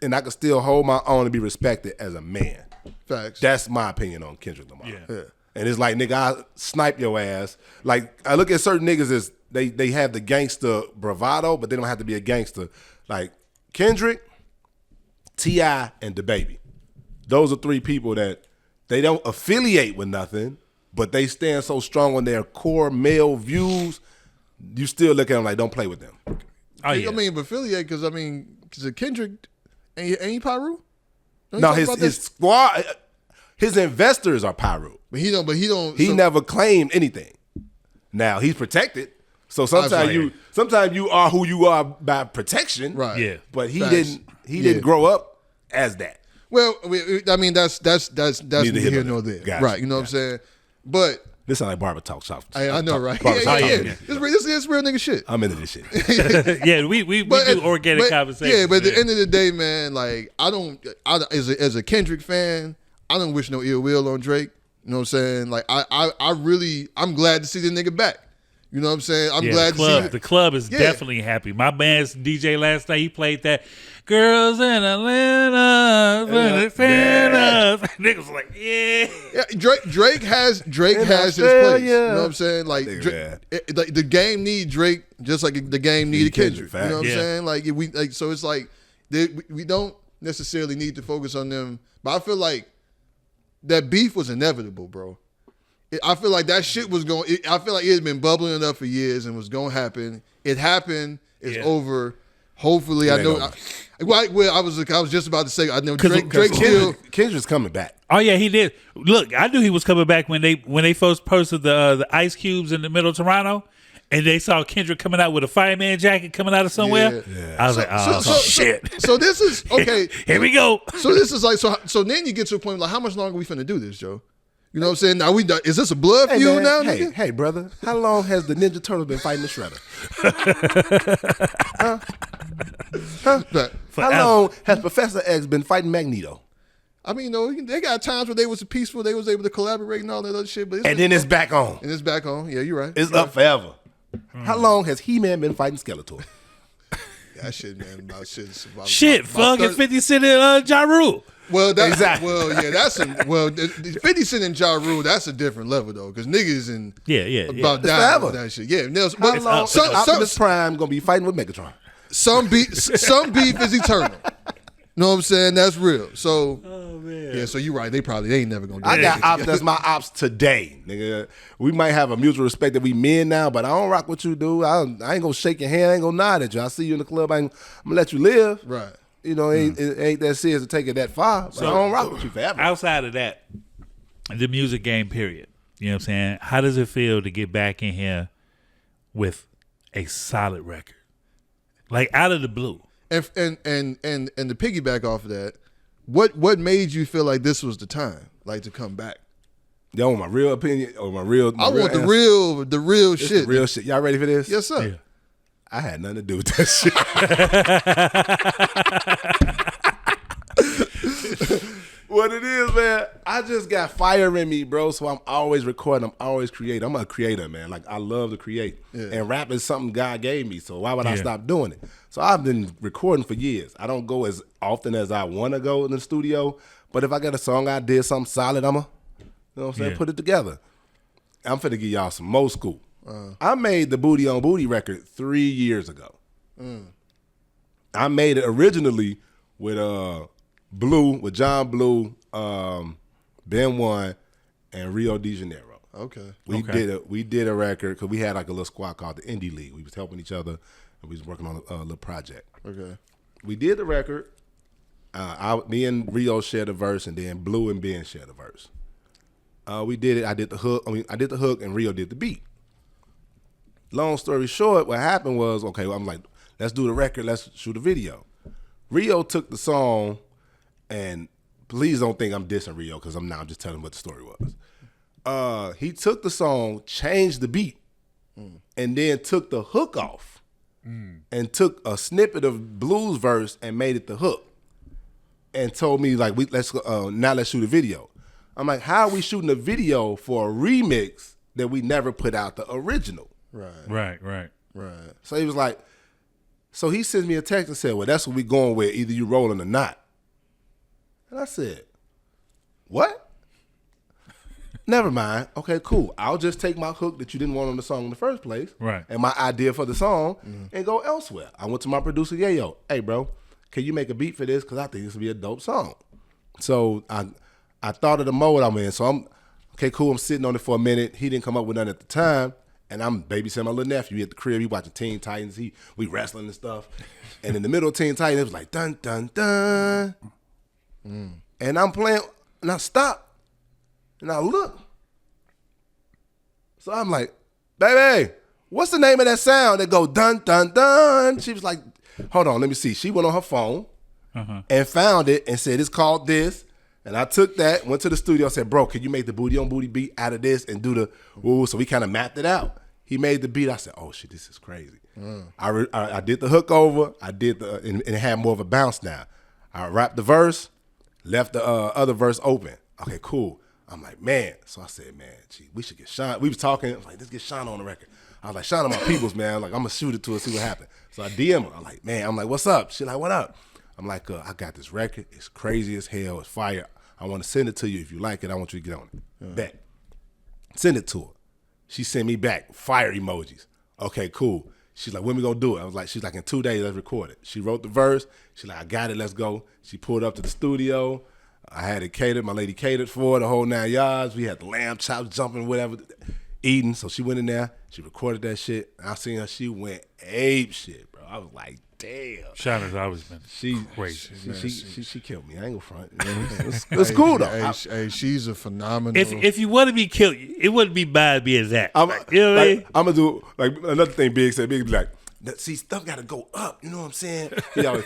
and I can still hold my own and be respected as a man. Facts. That's my opinion on Kendrick Lamar. Yeah. And it's like, nigga, I snipe your ass. Like I look at certain niggas as they have the gangster bravado, but they don't have to be a gangster. Like Kendrick, T.I., and DaBaby. Those are 3 people that they don't affiliate with nothing, but they stand so strong on their core male views, you still look at them like, don't play with them. Oh, yeah. I mean, but affiliate, because Kendrick, ain't he Pyru? No, his squad, his investors are Pyru. But he don't. He never claimed anything. Now, he's protected. So sometimes you are who you are by protection, right? Yeah, but he didn't grow up as that. Well, I mean that's neither here nor there, right? You know what I'm saying? But This sound like barber talk shop. I know, right? Barber Yeah. talk. This is real nigga shit. I'm into this shit. Yeah, we do organic conversation. Yeah, but at the end of the day, man, like as a Kendrick fan, I don't wish no ill will on Drake. You know what I'm saying? Like I'm glad to see the nigga back. You know what I'm saying? I'm glad to see the club is definitely happy. My band's DJ last night, he played that Girls in Atlanta, niggas like, yeah. Drake has his place. You know what I'm saying? Like, the game need Drake just like the game needed Kendrick. You know what I'm saying? Like so it's like we don't necessarily need to focus on them, but I feel like that beef was inevitable, bro. I feel like that shit was going. I feel like it had been bubbling up for years and was going to happen. It happened. It's over. Hopefully, I know. I was just about to say. I know Drake still. Kendrick's coming back. Oh yeah, he did. Look, I knew he was coming back when they first posted the ice cubes in the middle of Toronto, and they saw Kendrick coming out with a fireman jacket coming out of somewhere. Yeah. I was like, shit. So this is okay. Here we go. So this is like so. Then you get to a point like, how much longer are we finna do this, Joe? You know what I'm saying? Now is this a blood feud now, nigga? Hey, brother. How long has the Ninja Turtle been fighting the Shredder? How long has Professor X been fighting Magneto? I mean, they got times where they was peaceful, they was able to collaborate and all that other shit. But then it's back on. And it's back on. Yeah, you're right. It's up forever. How long has He-Man been fighting Skeletor? That shit, man. About shit, fucking 50 Cent and Ja Rule. Well, that's 50 Cent and Ja Rule, that's a different level though, because niggas about dying with that shit. Yeah, Optimus Prime gonna be fighting with Megatron. Some beef is eternal. Know what I'm saying? That's real. So, so you're right. They ain't never gonna do that. I got ops. That's my ops today, nigga. We might have a mutual respect that we men now, but I don't rock with you, dude. I ain't gonna shake your hand. I ain't gonna nod at you. I see you in the club. I'm gonna let you live. Right. You know, it ain't that serious to take it that far. But I don't rock with you forever. Outside of that, the music game, period. You know what I'm saying? How does it feel to get back in here with a solid record, like out of the blue? And to piggyback off of that, what made you feel like this was the time, like to come back? Yo, my real opinion or my real I want the real shit. The real shit. Y'all ready for this? Yes, sir. Yeah. I had nothing to do with that shit. What it is, man, I just got fire in me, bro. So I'm always recording. I'm always creating. I'm a creator, man. Like, I love to create. Yeah. And rap is something God gave me. So why would I stop doing it? So I've been recording for years. I don't go as often as I want to go in the studio. But if I got a song I did, something solid, you know what I'm saying, put it together. I'm finna give y'all some more school. I made the Booty on Booty record 3 years ago. I made it originally with with John Blue, Ben One, and Rio de Janeiro. Okay. We did a record because we had like a little squad called the Indie League. We was helping each other and we was working on a little project. Okay. We did the record. Me and Rio shared a verse, and then Blue and Ben shared a verse. We did it. I did the hook, and Rio did the beat. Long story short, what happened was, okay, well, I'm like, let's do the record, let's shoot a video. Rio took the song, and please don't think I'm dissing Rio, because I'm not, I'm just telling what the story was. He took the song, changed the beat, and then took the hook off, and took a snippet of Blue's verse and made it the hook, and told me, like, now let's shoot a video. I'm like, how are we shooting a video for a remix that we never put out the original? Right. So he was like, so he sends me a text and said, well, that's what we going with, either you rolling or not. And I said, what? Never mind. Okay, cool. I'll just take my hook that you didn't want on the song in the first place, and my idea for the song, and go elsewhere. I went to my producer, Yayo. Hey, bro, can you make a beat for this? Because I think this would be a dope song. So I thought of the mode I'm in. So I'm, okay, cool. I'm sitting on it for a minute. He didn't come up with nothing at the time. And I'm babysitting my little nephew at the crib. He watching Teen Titans. We wrestling and stuff. And in the middle of Teen Titans, it was like, dun, dun, dun. And I'm playing, and I stop, and I look. So I'm like, baby, what's the name of that sound that go dun, dun, dun? She was like, hold on, let me see. She went on her phone and found it and said, it's called this. And I took that, went to the studio, said, bro, can you make the booty on booty beat out of this and do the ooh? So we kind of mapped it out. He made the beat. I said, oh shit, this is crazy. I did the hook over. I did and it had more of a bounce now. I rapped the verse, left the other verse open. Okay, cool. I'm like, man. So I said, man, gee, we should get Sean. We was talking. I was like, let's get Sean on the record. I was like, Sean, my peoples, man. Like, I'm gonna shoot it to her, see what happens. So I DM her. I'm like, man. I'm like, what's up? She like, what up? I'm like, I got this record. It's crazy as hell. It's fire. I want to send it to you. If you like it, I want you to get on it. Bet. Send it to her. She sent me back fire emojis. Okay, cool. She's like, when we gonna do it? I was like, she's like, in 2 days, let's record it. She wrote the verse. She's like, I got it, let's go. She pulled up to the studio. I had it catered. My lady catered for it, the whole 9 yards. We had the lamb chops jumping, whatever, eating. So she went in there. She recorded that shit. I seen her. She went ape shit, bro. I was like, damn. Shauna's always been crazy. She killed me. I ain't gonna front. It's cool though. Hey, she's a phenomenal. If you want to be killed, it wouldn't be bad being that. You know what I mean? I'm gonna do like another thing. Big said. Big be like, see, stuff got to go up. You know what I'm saying? He always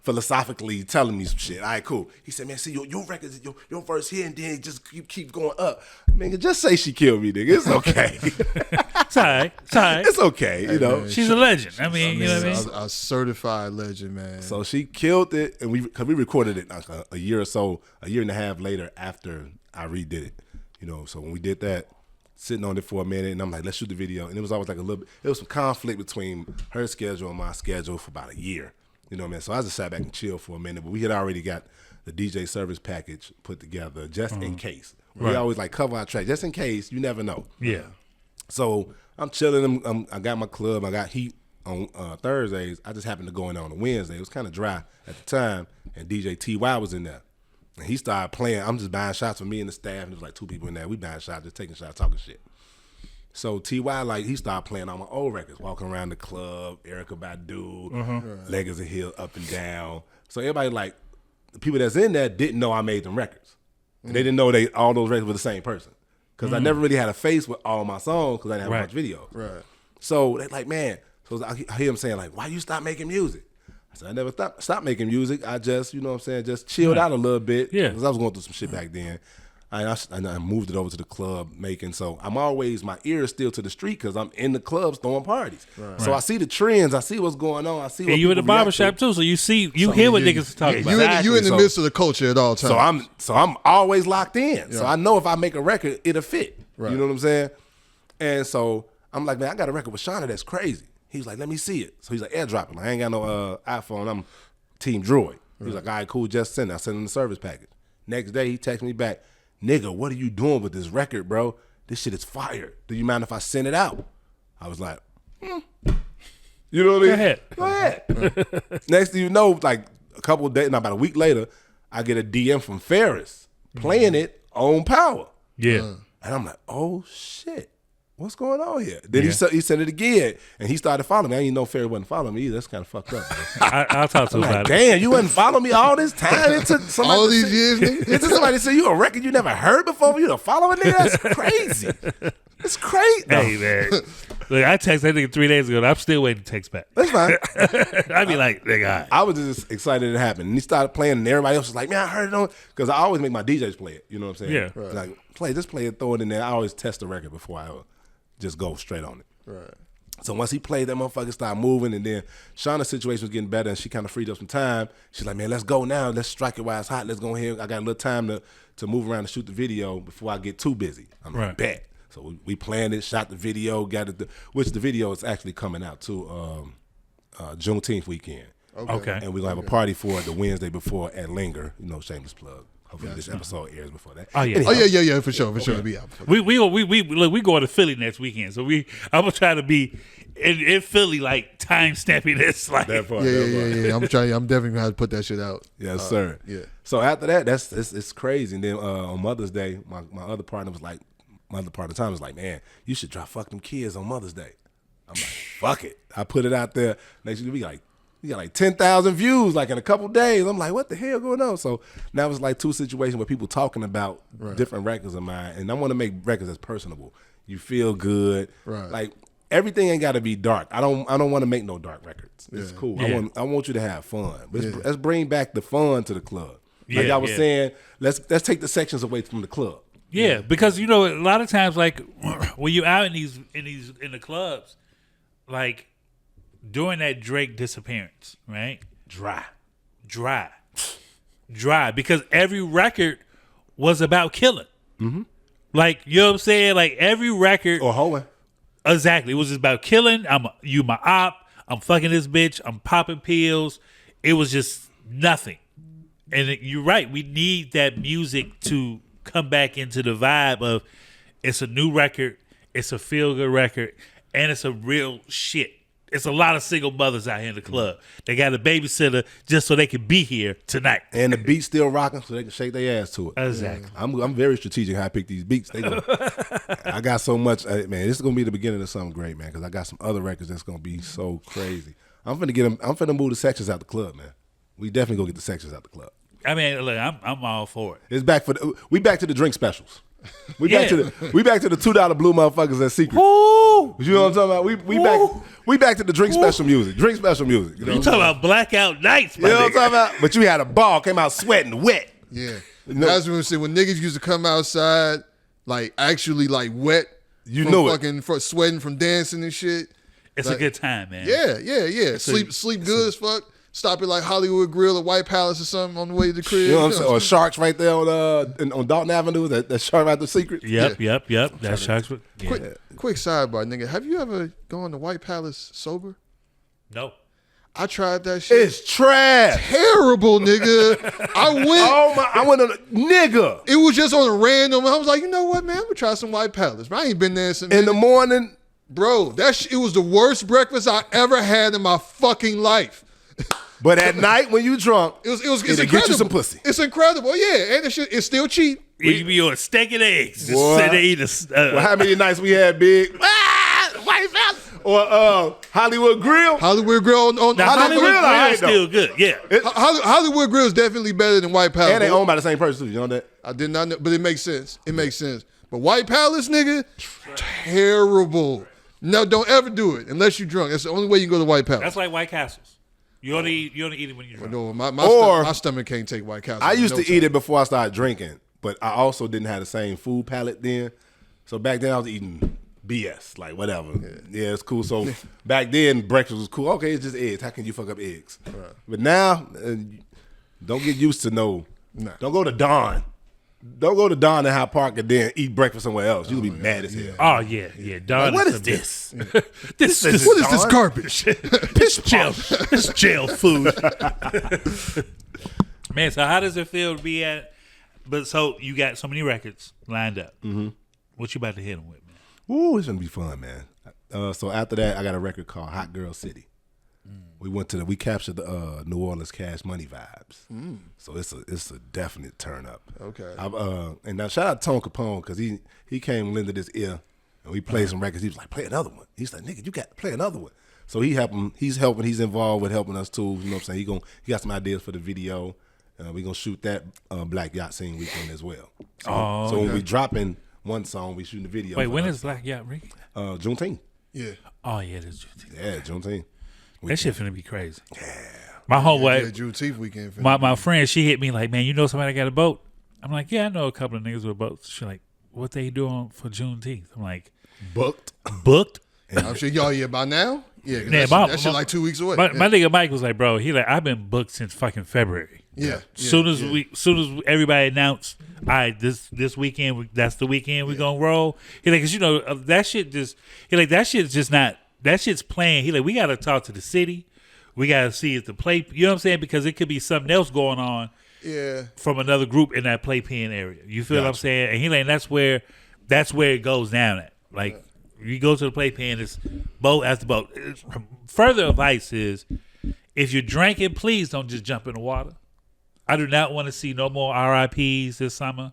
philosophically telling me some shit. All right, cool. He said, man, see, your records, your verse here, and then just keep going up. Nigga, just say she killed me, nigga. It's okay. It's all right. It's okay. You know, man, she's a legend. I mean, you know what I mean? A certified legend, man. So she killed it, and we recorded it like a year or so, a year and a half later after I redid it. You know, so when we did that, sitting on it for a minute, and I'm like, let's shoot the video. And it was always like it was some conflict between her schedule and my schedule for about a year. You know what I mean? So I just sat back and chilled for a minute, but we had already got the DJ service package put together just in case. We always like cover our track just in case. You never know. Yeah. So I'm chilling. I got my club. I got heat on Thursdays. I just happened to go in there on a Wednesday. It was kind of dry at the time, and DJ T.Y. was in there. And he started playing. I'm just buying shots for me and the staff. And there was like 2 people in there. We buying shots, just taking shots, talking shit. So T.Y., like, he started playing all my old records, walking around the club, Erykah Badu, Legacy of Hill, Up and Down. So everybody, like, the people that's in there didn't know I made them records. And they didn't know all those records were the same person. Because I never really had a face with all my songs because I didn't have much videos. Right. So they like, man. So I hear him saying, like, why you stop making music? I said, I never stopped making music. I just, you know what I'm saying, just chilled out a little bit. Yeah. Because I was going through some shit back then. And I moved it over to the club making. So I'm always, my ear is still to the street because I'm in the clubs throwing parties. Right. So I see the trends. I see what's going on. I see what you in the barbershop too. So you hear what niggas talking about. You in the midst of the culture at all times. So I'm always locked in. Yeah. So I know if I make a record, it'll fit. Right. You know what I'm saying? And so I'm like, man, I got a record with Shauna that's crazy. He was like, let me see it. So he's like, airdrop it. Like, I ain't got no iPhone. I'm Team Droid. He was like, all right, cool, just send it. I sent him the service package. Next day, he texted me back, nigga, what are you doing with this record, bro? This shit is fire. Do you mind if I send it out? I was like, You know what I mean? Go ahead. Next thing you know, like a couple of days, about a week later, I get a DM from Ferris playing it on Power. Yeah. And I'm like, oh, shit. What's going on here? Then he sent it again, and he started following me. I didn't know Ferry wasn't following me either. That's kind of fucked up. I'll talk to him about it. Damn, you wasn't following me all this time? It took somebody all these years, nigga? It took somebody to say you a record you never heard before for you to follow a nigga? That's crazy. It's crazy. Hey, man. Look, I texted that nigga 3 days ago, and I'm still waiting to text back. That's fine. I'd be like, nigga. I was just excited it happened. And he started playing, and everybody else was like, man, I heard it on. Because I always make my DJs play it. You know what I'm saying? Yeah. Right. Like, just play it, throw it in there. I always test the record before I just go straight on it. Right. So once he played, that motherfucker started moving, and then Shauna's situation was getting better, and she kind of freed up some time. She's like, man, let's go now. Let's strike it while it's hot. Let's go ahead. I got a little time to move around and shoot the video before I get too busy. I'm like, bet. So we planned it, shot the video, got it, which the video is actually coming out too, Juneteenth weekend. Okay. And we're going to have a party for it the Wednesday before at Linger. You know, shameless plug. Hopefully this episode airs before that. Oh yeah, anyhow. Yeah, for sure. Be out. We going to Philly next weekend, so I'm gonna try to be in Philly, like time stamping this. Like that part. Yeah. I'm definitely gonna have to put that shit out. Yes, sir. Yeah. So after that, it's crazy. And then on Mother's Day, my other partner was like, my other part of the time was like, man, you should drop Fuck Them Kids on Mother's Day. I'm like, fuck it. I put it out there. Next week we got like 10,000 views like in a couple days. I'm like, what the hell going on? So now it's like two situations where people talking about different records of mine, and I want to make records that's personable. You feel good. Right. Like everything ain't got to be dark. I don't want to make no dark records. It's cool. Yeah. I want you to have fun. But let's bring back the fun to the club. Like I was saying, let's take the sections away from the club. Yeah, because a lot of times, like when you're out in the clubs, like during that Drake disappearance, right? Dry, because every record was about killing. Mm-hmm. Like, you know what I'm saying? Like every record or hoeing. Exactly, it was just about killing. You my op. I'm fucking this bitch. I'm popping pills. It was just nothing. And you're right. We need that music to come back into the vibe of it's a new record, it's a feel-good record, and it's a real shit. It's a lot of single mothers out here in the club. They got a babysitter just so they can be here tonight. And the beat's still rocking so they can shake their ass to it. Exactly. I'm very strategic how I pick these beats. I got so much, man, this is going to be the beginning of something great, man, because I got some other records that's going to be so crazy. I'm finna move the sections out the club, man. We definitely go get the sections out the club. I mean, look, I'm all for it. It's we back to the drink specials. We back to the $2 blue motherfuckers at Secret. Woo! You know what I'm talking about? We back to the drink special music. Drink special music. You talking about blackout nights, you know what I'm talking about? But you had a ball, came out sweating wet. Yeah. That's when we say when niggas used to come outside like actually like wet. You know fucking from sweating from dancing and shit. It's a good time, man. Yeah. Sleep good as fuck. Stop at like Hollywood Grill or White Palace or something on the way to the crib. You know what I'm saying? Or Sharks right there on Dalton Avenue. That Shark at the Secret. Yep. That Sharks. Quick sidebar, nigga. Have you ever gone to White Palace sober? No. I tried that shit. It's trash. Terrible, nigga. I went on a nigga. It was just on a random. I was like, you know what, man? I'm gonna try some White Palace. I ain't been there since. In the morning, bro. It was the worst breakfast I ever had in my fucking life. But at night when you drunk, it's incredible. Get you some pussy. It's incredible, yeah, and it's still cheap. You be on steak and eggs. Just sit there eat well, how many nights we had, big? White Palace or Hollywood Grill. Hollywood Grill on Hollywood Grill is still good. Yeah, Hollywood Grill is definitely better than White Palace. And they owned by the same person too. You know that? I did not know, but it makes sense. It makes sense. But White Palace, nigga, terrible. No, don't ever do it unless you're drunk. That's the only way you can go to White Palace. That's like White Castles. You only eat it when you're drunk. No, my stomach can't take White Castle. I used to eat it before I started drinking, but I also didn't have the same food palate then. So back then I was eating BS, like whatever. Yeah, it's cool. So back then breakfast was cool. Okay, it's just eggs. How can you fuck up eggs? Right. But now, don't get used to Don't go to Dawn. Don't go to Dawn and Hyde Park and then eat breakfast somewhere else. You'll be mad as hell. Oh yeah. Dawn. Like, what is this? What is this garbage? This jail food. Man, so how does it feel to be at? But so you got so many records lined up. Mm-hmm. What you about to hit them with, man? Ooh, it's gonna be fun, man. So after that, I got a record called Hot Girl City. We captured the New Orleans Cash Money vibes. So it's a definite turn up. Okay. And now shout out to Tone Capone because he came and lended his ear and we played some records. He was like, play another one. He's like, nigga, you got to play another one. So he's helping, he's involved with helping us too. You know what I'm saying? He got some ideas for the video. We're gonna shoot that Black Yacht Scene weekend as well. So when we dropping one song, we shooting the video. Wait, when is Black Yacht, Ricky? Juneteenth. Yeah. Oh yeah, that's Juneteenth. Yeah, Juneteenth. That shit finna be crazy. Yeah. My homeboy, Juneteenth weekend. My friend, she hit me like, man, you know somebody that got a boat? I'm like, yeah, I know a couple of niggas with boats. She's like, what they doing for Juneteenth? I'm like, booked. I'm sure y'all by now. Yeah, that shit like 2 weeks away. My nigga Mike was like, bro, I've been booked since fucking February. Yeah. Soon as everybody announced, all right, this weekend, that's the weekend we gonna roll. He like, cause you know that shit just. He like that shit's just not. That shit's playing. He like, we gotta talk to the city. We gotta see if the play. You know what I'm saying? Because it could be something else going on. Yeah. From another group in that playpen area. You feel what I'm saying? And he like, that's where it goes down at. Like, you go to the playpen, it's boat after boat. Further advice is, if you're drinking, please don't just jump in the water. I do not want to see no more RIPs this summer.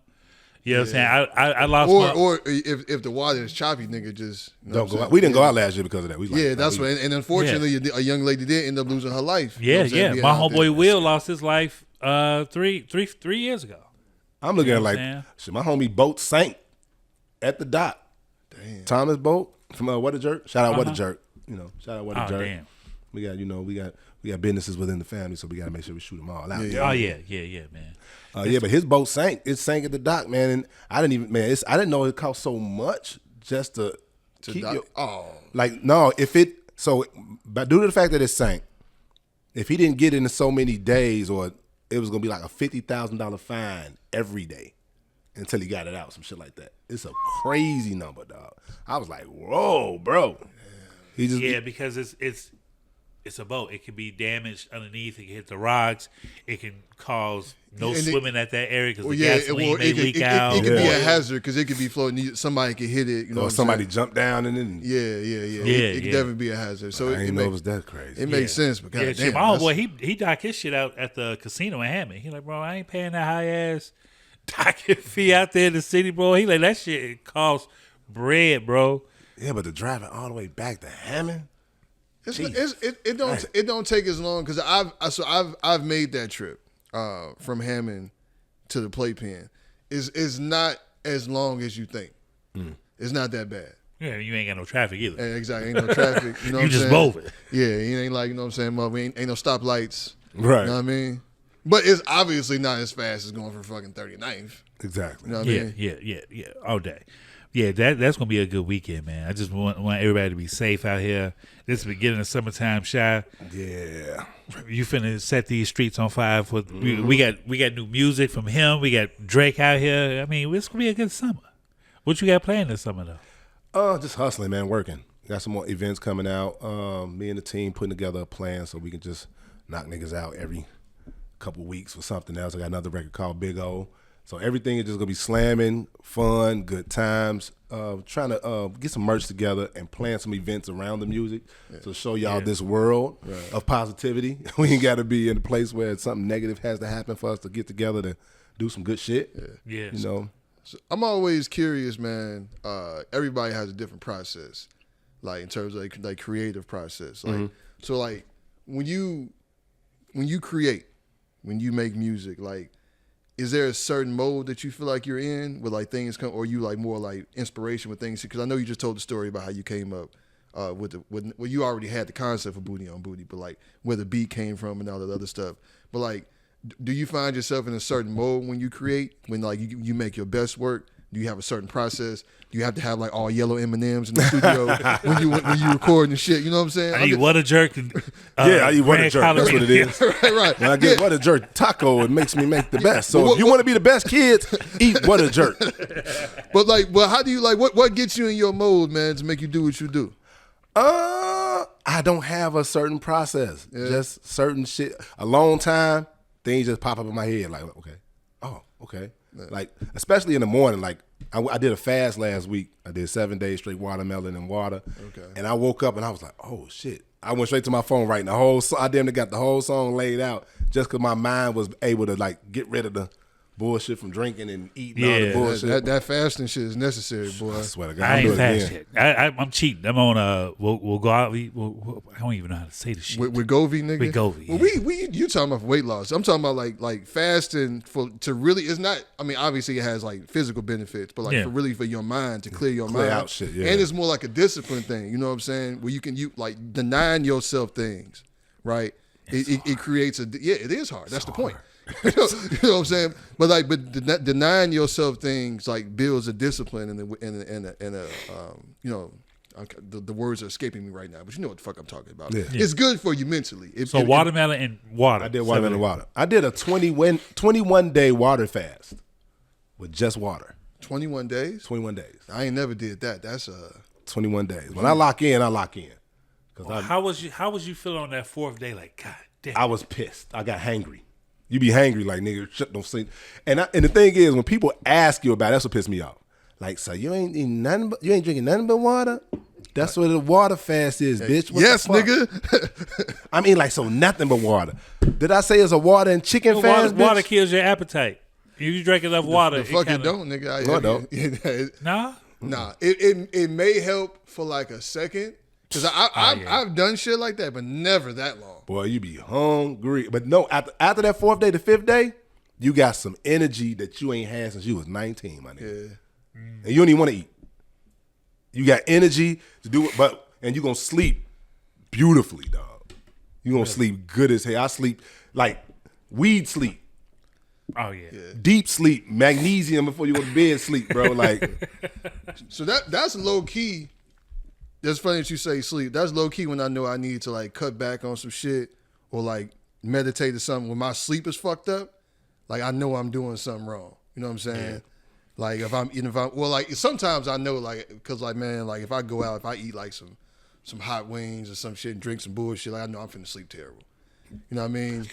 You know what I'm saying? I lost or if the water is choppy, nigga, just don't go out. We didn't go out last year because of that. That's what. And unfortunately, a young lady did end up losing her life. Yeah, you know my homeboy Will lost his life 3 years ago. I'm looking at like shit, my homie boat sank at the dock. Damn. Thomas boat from What a Jerk. Shout out What a Jerk. You know, shout out What a Jerk. Damn. We got businesses within the family, so we got to make sure we shoot them all out. Oh yeah, man. But his boat sank. It sank at the dock, man. And I didn't know it cost so much just to keep dock. But due to the fact that it sank, if he didn't get it in so many days, or it was gonna be like a $50,000 fine every day until he got it out, some shit like that. It's a crazy number, dog. I was like, whoa, bro. Because it's a boat. It can be damaged underneath. It can hit the rocks. It can cause swimming at that area because the gasoline may leak out. It could be a hazard because it could be floating. Somebody could hit it. Or somebody jump down and then. It could definitely be a hazard. So I didn't know it was that crazy. It makes sense. But my homeboy, he docked his shit out at the casino in Hammond. He like, bro, I ain't paying that high ass docking fee out there in the city, bro. He like, that shit costs bread, bro. Yeah, but the driving all the way back to Hammond. It don't take as long because I've made that trip from Hammond to the playpen. It's not as long as you think. It's not that bad. Yeah, you ain't got no traffic either. Exactly, ain't no traffic. You know you what just I'm saying? moving. Yeah, you ain't like, you know what I'm saying, mother. Ain't no stoplights. Right. You know what I mean? But it's obviously not as fast as going for fucking 39th. Exactly. You know what I mean? Yeah, all day. Yeah, that's gonna be a good weekend, man. I just want everybody to be safe out here. This is the beginning of summertime, Shy. Yeah, you finna set these streets on fire. We got new music from him. We got Drake out here. I mean, it's gonna be a good summer. What you got planned this summer though? Just hustling, man. Working. Got some more events coming out. Me and the team putting together a plan so we can just knock niggas out every couple weeks for something else. I got another record called Big O. So everything is just gonna be slamming, fun, good times. Trying to get some merch together and plan some events around the music to show y'all this world of positivity. We ain't got to be in a place where something negative has to happen for us to get together to do some good shit. Yeah. You know. So I'm always curious, man. Everybody has a different process, like in terms of like creative process. Like so, like when you create, when you make music, like. Is there a certain mode that you feel like you're in where like things come, or you like more like inspiration with things? Because I know you just told the story about how you came up well, you already had the concept of Booty on Booty, but like where the beat came from and all that other stuff. But like, do you find yourself in a certain mode when you create? When like you make your best work? Do you have a certain process? Do you have to have like all yellow M&Ms in the studio when you record and shit? You know what I'm saying? I eat What Jerk. And, I eat What Jerk. That's what it is. right. When I get What Jerk taco, it makes me make the best. So if you want to be the best kids, eat What Jerk. But how do you like what gets you in your mode, man, to make you do what you do? I don't have a certain process. Just certain shit. A long time, things just pop up in my head. Like, okay, oh, okay. Like, especially in the morning, like I did a fast last week. I did 7 days straight watermelon and water. Okay. And I woke up and I was like, oh shit. I went straight to my phone writing the whole song. I damn near got the whole song laid out just because my mind was able to like get rid of the bullshit from drinking and eating all the bullshit. That fasting shit is necessary, boy. I swear to God. I ain't fasting. I'm cheating. I'm on we'll go out. I don't even know how to say the shit. With Govy, nigga. With Govy. Well, you talking about weight loss? I'm talking about like fasting to really. It's not. I mean, obviously it has like physical benefits, but like for your mind to clear your mind out shit. Yeah. And it's more like a discipline thing. You know what I'm saying? Where you like denying yourself things, right? It creates it is hard. That's the point. You know what I'm saying? But denying yourself things like builds a discipline the words are escaping me right now, but you know what the fuck I'm talking about. Yeah. It's good for you mentally. Watermelon and water. I did watermelon and water. I did a 21-day water fast with just water. 21 days? 21 days. I ain't never did that. That's 21 days. When I lock in, I lock in. How was you feeling on that fourth day? Like, God damn. I was pissed. I got hangry. You be hangry like, nigga, shit don't sleep. And the thing is, when people ask you about it, that's what pissed me off. Like, so you ain't drinking nothing but water? That's what a water fast is, bitch. What yes, nigga. I mean, like, so nothing but water. Did I say it's a water and chicken fast, bitch? Water kills your appetite. If you drink enough water, the fuck it don't, nigga. No, it don't. Nah. It may help for like a second. Because I've done shit like that, but never that long. Boy, you be hungry. But no, after that fourth day, the fifth day, you got some energy that you ain't had since you was 19, my nigga. Yeah. And you don't even want to eat. You got energy to do it, and you going to sleep beautifully, dog. You gonna sleep good as hell. I sleep like weed sleep. Oh yeah. Deep sleep, magnesium before you go to bed sleep, bro. Like, so that's low key. That's funny that you say sleep. That's low key when I know I need to like cut back on some shit or like meditate or something. When my sleep is fucked up, like I know I'm doing something wrong. You know what I'm saying? Yeah. Like if I'm like sometimes I know like because like man like if I go out if I eat like some hot wings or some shit and drink some bullshit like I know I'm finna sleep terrible. You know what I mean?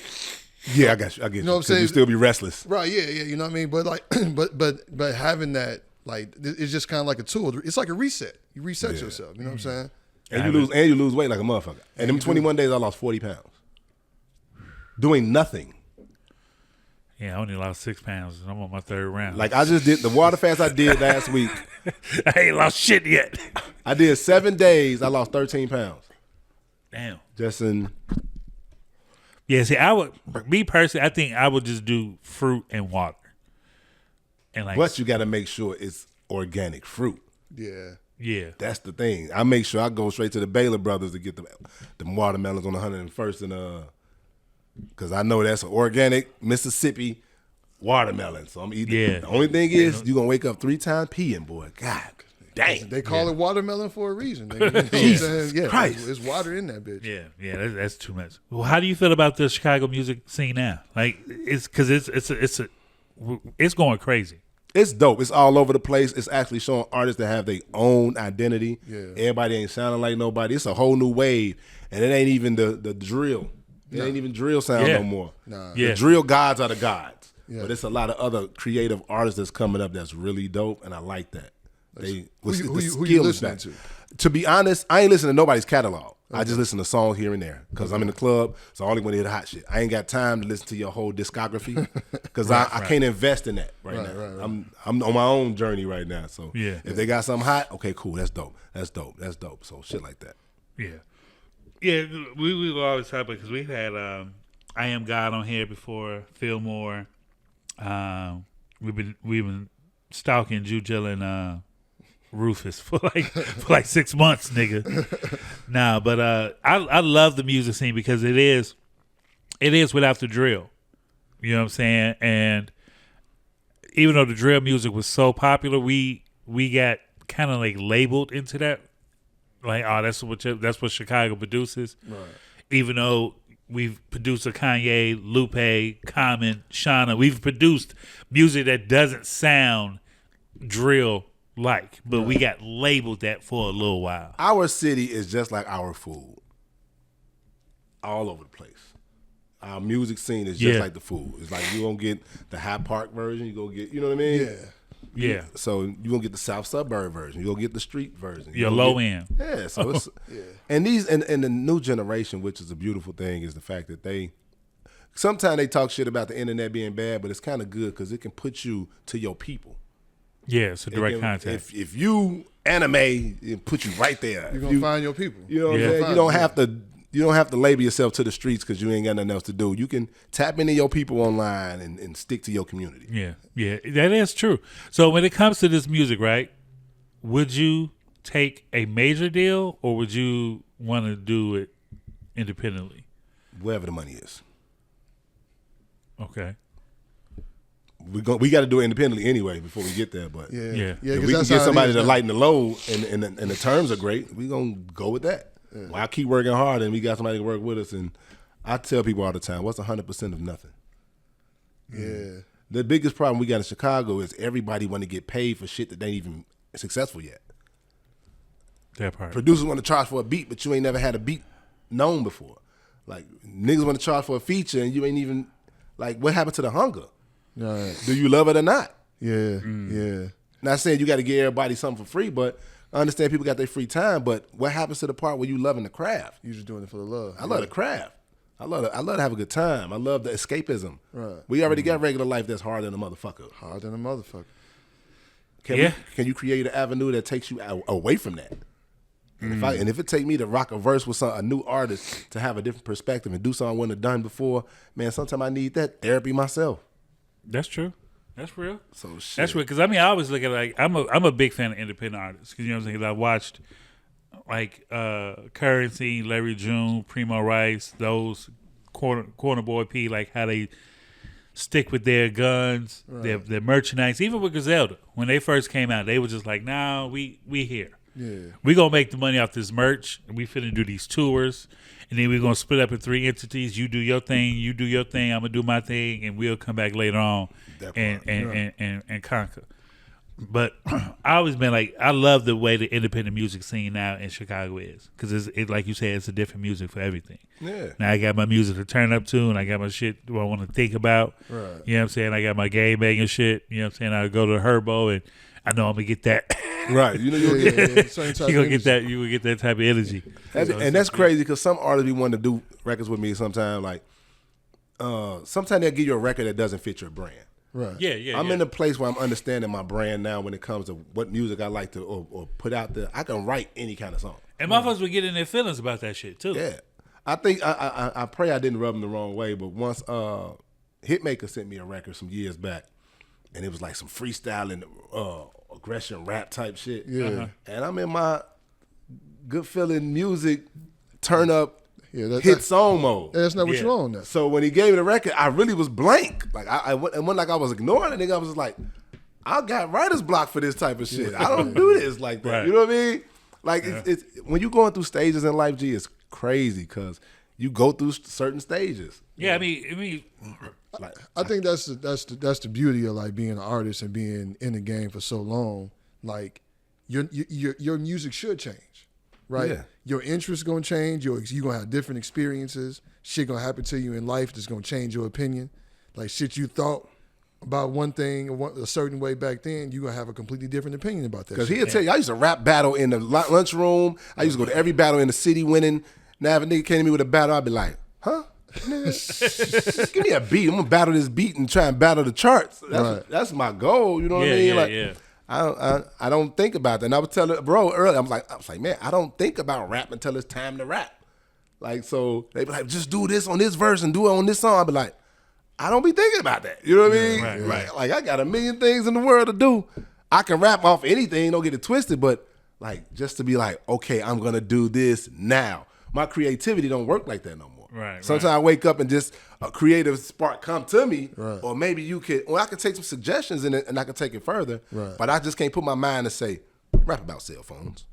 Yeah, I get you. You know what I'm saying? You still be restless, right? Yeah. You know what I mean? But like, but having that, like, it's just kind of like a tool. It's like a reset. You reset yourself. You know what I'm saying? And you lose weight like a motherfucker. And them 21 days, I lost 40 pounds doing nothing. Yeah, I only lost 6 pounds, and I'm on my 3rd round. Like I just did the water fast I did last week. I ain't lost shit yet. I did 7 days. I lost 13 pounds. Damn. Just in. Yeah, see, me personally, I think I would just do fruit and water. And like, but you got to make sure it's organic fruit. Yeah. Yeah. That's the thing. I make sure I go straight to the Baylor Brothers to get the watermelons on 101st and because I know that's an organic Mississippi watermelon. So I'm eating. Yeah. The only thing is you're going to wake up 3 times peeing, boy. God dang. They call it watermelon for a reason. You know Jesus Christ. It's water in that bitch. Yeah, that's too much. Well, how do you feel about the Chicago music scene now? Like, it's going crazy. It's dope. It's all over the place. It's actually showing artists that have their own identity. Yeah. Everybody ain't sounding like nobody. It's a whole new wave, and it ain't even the drill. It ain't even drill sound no more. Nah. The drill gods are the gods. Yeah. But it's a lot of other creative artists that's coming up that's really dope, and I like that. Who you listening to? To be honest, I ain't listening to nobody's catalog. Okay. I just listen to songs here and there because I'm in the club, so I only want to hear the hot shit. I ain't got time to listen to your whole discography because I can't invest in that right now. Right. I'm on my own journey right now. So if they got something hot, okay, cool, that's dope. So shit like that. Yeah, we were always talking because we've had I Am God on here before, Fillmore. We've been stalking Jujil and Rufus for like 6 months, nigga. Nah, but I love the music scene because it is without the drill. You know what I'm saying? And even though the drill music was so popular, we got kind of like labeled into that. Like, oh, that's what Chicago produces. Right. Even though we've produced a Kanye, Lupe, Common, Shauna, we've produced music that doesn't sound drill like, but we got labeled that for a little while. Our city is just like our food, all over the place. Our music scene is just like the food. It's like you gonna get the High Park version, you gonna get, you know what I mean? Yeah. So you gonna get the South Suburb version. You gonna get the street version. Your low end. Yeah. So it's and the new generation, which is a beautiful thing, is the fact that sometimes they talk shit about the internet being bad, but it's kind of good because it can put you to your people. Yeah, it's a direct contact. If you anime, it put you right there. You're gonna find your people. You know what I'm saying? You don't have to label yourself to the streets because you ain't got nothing else to do. You can tap into your people online and stick to your community. Yeah, that is true. So when it comes to this music, right, would you take a major deal or would you want to do it independently? Wherever the money is. Okay. We got to do it independently anyway before we get there. But if we can get somebody to lighten the load and the terms are great, we're going to go with that. Yeah. Well, I keep working hard and we got somebody to work with us. And I tell people all the time, what's 100% of nothing? Yeah. The biggest problem we got in Chicago is everybody want to get paid for shit that ain't even successful yet. That part. Producers want to charge for a beat, but you ain't never had a beat known before. Like, niggas want to charge for a feature and you ain't even, like, what happened to the hunger? Right. Do you love it or not? Yeah. Not saying you got to give everybody something for free, but I understand people got their free time, but what happens to the part where you loving the craft? You just doing it for the love. I love the craft. I love to have a good time. I love the escapism. Right. We already got regular life that's harder than a motherfucker. Harder than a motherfucker. Can you create an avenue that takes you away from that? And if it take me to rock a verse with a new artist to have a different perspective and do something I wouldn't have done before, man, sometimes I need that therapy myself. That's true. That's real. So shit. That's real. Because I always look at it like I'm a big fan of independent artists. Because you know what I'm saying? 'Cause I watched like Currency, Larry June, Primo Rice, those corner boy P, like how they stick with their guns, their merchandise. Even with Griselda, when they first came out, they were just like, "Nah, we here. Yeah. We gonna make the money off this merch, and we finna do these tours, and then we gonna split up in 3 entities. You do your thing, you do your thing. I'm gonna do my thing, and we'll come back later on and conquer." But I always been like, I love the way the independent music scene now in Chicago is, because it's like you said, it's a different music for everything. Yeah. Now I got my music to turn up to, and I got my shit I want to think about. Right. You know what I'm saying? I got my game banging shit. You know what I'm saying? I go to Herbo, and I know I'm gonna get that. Right. You know, you'll get Same type You gonna of get that? You will get that type of energy. and that's crazy because some artists be wanting to do records with me sometimes. Like, sometimes they'll give you a record that doesn't fit your brand. Right. Yeah. I'm in a place where I'm understanding my brand now when it comes to what music I like to or put out there. I can write any kind of song. And motherfuckers were getting their feelings about that shit too. Yeah. I think I pray I didn't rub them the wrong way, but once Hitmaker sent me a record some years back, and it was like some freestyling, aggression rap type shit. Yeah. And I'm in my good feeling music turn up Yeah, hit song mode. That's not what you're on now. So when he gave me the record, I really was blank. Like I went like I was ignoring it. Nigga, I was just like, I got writer's block for this type of shit. I don't do this like that. Right. You know what I mean? Like it's when you going through stages in life, G, it's crazy because you go through certain stages. Yeah, I mean, Like, I think that's the beauty of like being an artist and being in the game for so long. Like your music should change, right? Yeah. Your interests gonna change. You're gonna have different experiences. Shit gonna happen to you in life that's gonna change your opinion. Like shit you thought about one thing a certain way back then, you gonna have a completely different opinion about that. because shit. he'll tell you, I used to rap battle in the lunchroom. I used to go to every battle in the city winning. Now if a nigga came to me with a battle, I'd be like, huh? Nigga, give me a beat. I'm gonna battle this beat and try and battle the charts. That's my goal. You know what I mean? Like, I don't think about that. And I was telling bro earlier, I was like, man, I don't think about rap until it's time to rap. Like, so they be like, just do this on this verse and do it on this song. I be like, I don't be thinking about that. You know what I mean? Right. Like, I got a million things in the world to do. I can rap off anything, don't get it twisted, but like just to be like, okay, I'm gonna do this now. My creativity don't work like that no more. Right. Sometimes I wake up and just a creative spark come to me, Right. or maybe I could take some suggestions in it and I can take it further. Right. But I just can't put my mind to say, rap about cell phones.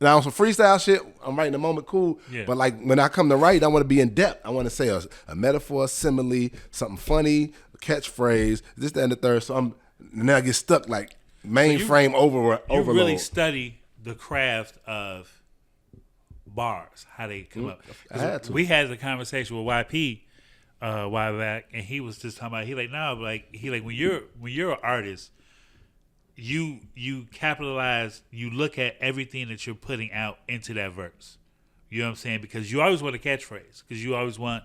Now on some freestyle shit, I'm writing a moment, cool. Yeah. But like when I come to write, I want to be in depth. I want to say a metaphor, a simile, something funny, a catchphrase, this, that, and the third. So now I get stuck like mainframe overload. You really study the craft of bars, how they come up. I had to. We had a conversation with YP a while back, and he was just talking about when you're an artist, you capitalize, you look at everything that you're putting out into that verse. You know what I'm saying? Because you always want a catchphrase, because you always want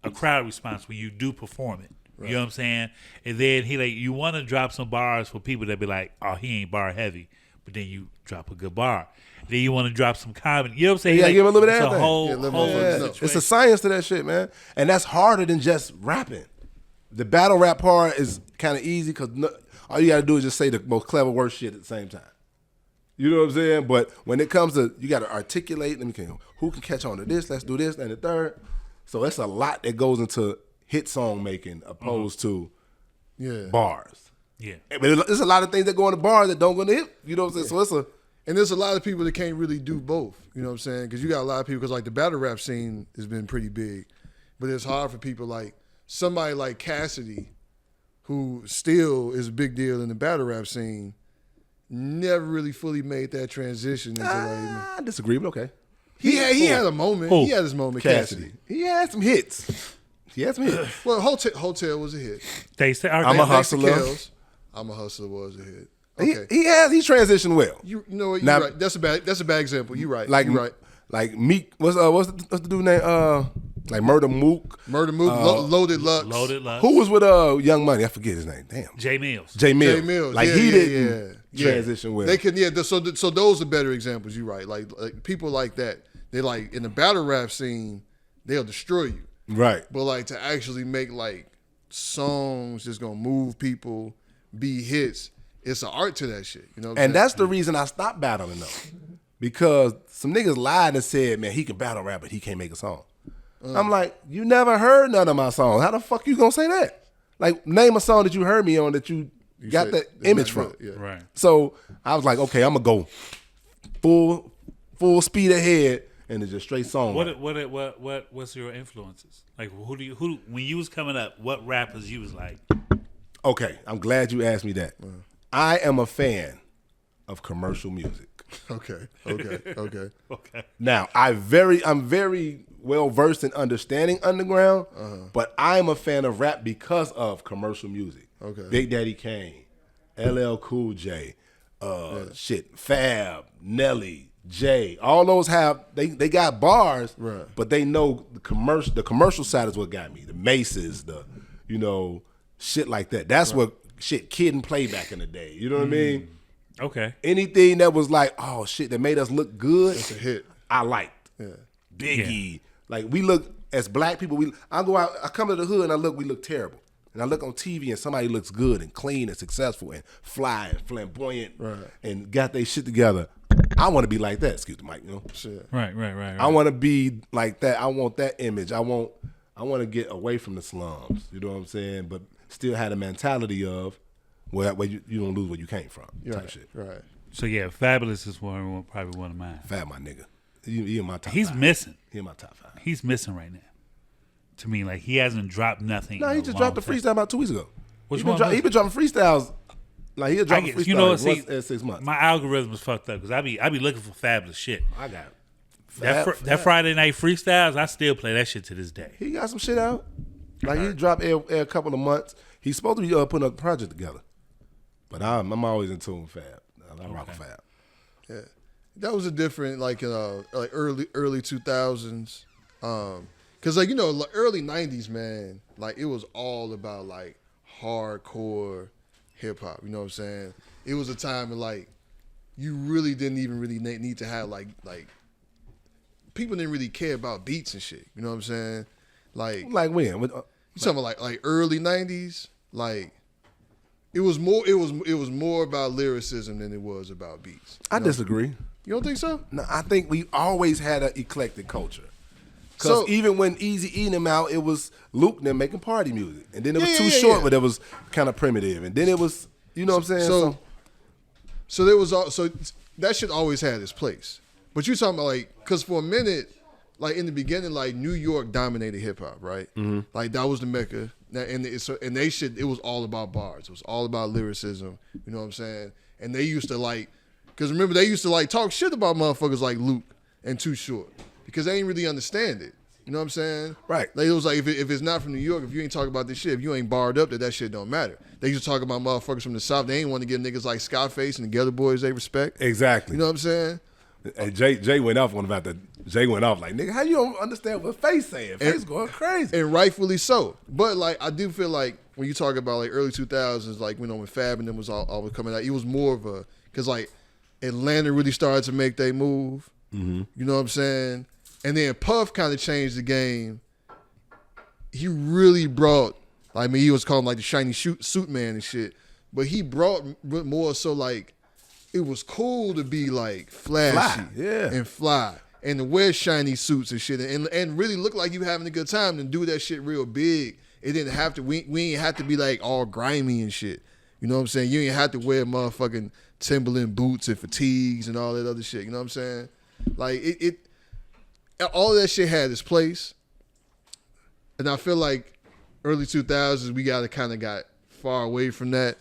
a crowd response when you do perform it. Right. You know what I'm saying? And then you want to drop some bars for people that be like, oh, he ain't bar heavy, but then you drop a good bar. Then you want to drop some comedy. You know what I'm saying? Yeah, give him a little bit of it's everything. It's a science to that shit, man. And that's harder than just rapping. The battle rap part is kind of easy because all you got to do is just say the most clever worst shit at the same time. You know what I'm saying? But when it comes to, you got to articulate, who can catch on to this, let's do this, and the third. So that's a lot that goes into hit song making opposed to bars. Yeah. But there's a lot of things that go in the bar that don't go in the hit. You know what I'm saying? So and there's a lot of people that can't really do both. You know what I'm saying? Because you got a lot of people, because like the battle rap scene has been pretty big, but it's hard for people like somebody like Cassidy, who still is a big deal in the battle rap scene, never really fully made that transition into I disagree, but okay. He had a moment. Who? He had his moment, Cassidy. He had some hits. Well, Hotel was a hit. They say I'm a hustler. I'm a hustler was a hit. Okay. He transitioned well. You know what? You're right. That's a bad example. You're right. Like, you're right. Like Meek. What's the dude name? Like Murder Mook. Loaded Lux. Who was with Young Money? I forget his name. Damn. J Mills. Like he didn't transition well. They can so those are better examples. You're right. Like people like that. They like in the battle rap scene, they'll destroy you. Right. But like to actually make like songs that's gonna move people, be hits, it's an art to that shit. You know what I'm saying? And that's the reason I stopped battling though. because some niggas lied and said, man, he can battle rap, but he can't make a song. I'm like, you never heard none of my songs. How the fuck you gonna say that? Like, name a song that you heard me on that you got the image from. Yeah. Right. So I was like, okay, I'm gonna go full speed ahead, and it's just straight song. What's your influences? Like, who when you was coming up, what rappers you was like? Okay, I'm glad you asked me that. I am a fan of commercial music. Okay. Now, I'm very well versed in understanding underground, but I'm a fan of rap because of commercial music. Okay. Big Daddy Kane, LL Cool J, Fab, Nelly, Jay. All those they got bars, right, but they know the commercial side is what got me. The Maces, shit like that. That's what shit Kid and Play back in the day. You know what I mean? Okay. Anything that was like, oh shit, that made us look good, it's a hit. I liked. Yeah. Biggie. Like, we look, as black people, I go out, I come to the hood and we look terrible. And I look on TV and somebody looks good and clean and successful and fly and flamboyant, right, and got their shit together. I want to be like that. Excuse the mic, Shit. Right. I want to be like that. I want that image. I want to get away from the slums. You know what I'm saying? But still have the mentality of where you don't lose where you came from. Type shit. Right. So yeah, Fabulous is probably one of mine. Fab, my nigga. He in my top. He's 5. missing. He in my top 5. He's missing right now. To me, like, he hasn't dropped nothing. No, he just dropped a freestyle about 2 weeks ago. Which he one? He been dropping freestyles. Like, he'll drop a freestyle once every 6 months. My algorithm is fucked up because I be looking for Fabulous shit. I got that Friday night freestyles. I still play that shit to this day. He got some shit out. Like, he dropped a couple of months. He's supposed to be putting a project together. But I'm always in tune with Fab. I rock with Fab. Yeah, that was a different like early 2000s. Cause like early 90s, man, like it was all about like hardcore hip hop. You know what I'm saying? It was a time of like you really didn't even really need to have like people didn't really care about beats and shit. You know what I'm saying? Like when? You talking about like early 90s? Like it was more about lyricism than it was about beats. I disagree. You don't think so? No, I think we always had an eclectic culture. Because even when Eazy-E them out, it was Luke and them making party music. And then it was Too Short, but it was kind of primitive. And then it was, you know what I'm saying? So there was so that shit always had its place. But you talking about like, because for a minute, like in the beginning, like New York dominated hip hop, right? Mm-hmm. Like that was the mecca. And it was all about bars. It was all about lyricism. You know what I'm saying? And they used to like, because remember they used to like talk shit about motherfuckers like Luke and Too Short because they ain't really understand it. You know what I'm saying? Right. Like it was like if it's not from New York, if you ain't talking about this shit, if you ain't barred up, that shit don't matter. They used to talk about motherfuckers from the South. They ain't want to give niggas like Scarface and the Getter Boys they respect. Exactly. You know what I'm saying? And Jay went off on about that. Jay went off like, nigga, how you don't understand what Face saying? Face going crazy. And rightfully so. But like I do feel like when you talk about like early 2000s, like when Fab and them was all coming out, it was more of a, because like Atlanta really started to make their move. Mm-hmm. You know what I'm saying? And then Puff kind of changed the game. He really brought, I mean, he was called like the shiny suit man and shit, but he brought more so like it was cool to be like flashy and fly and to wear shiny suits and shit and really look like you having a good time and do that shit real big. It didn't have to, we ain't have to be like all grimy and shit. You know what I'm saying? You ain't have to wear motherfucking Timberland boots and fatigues and all that other shit. You know what I'm saying? Like all that shit had its place. And I feel like early 2000s, we got far away from that.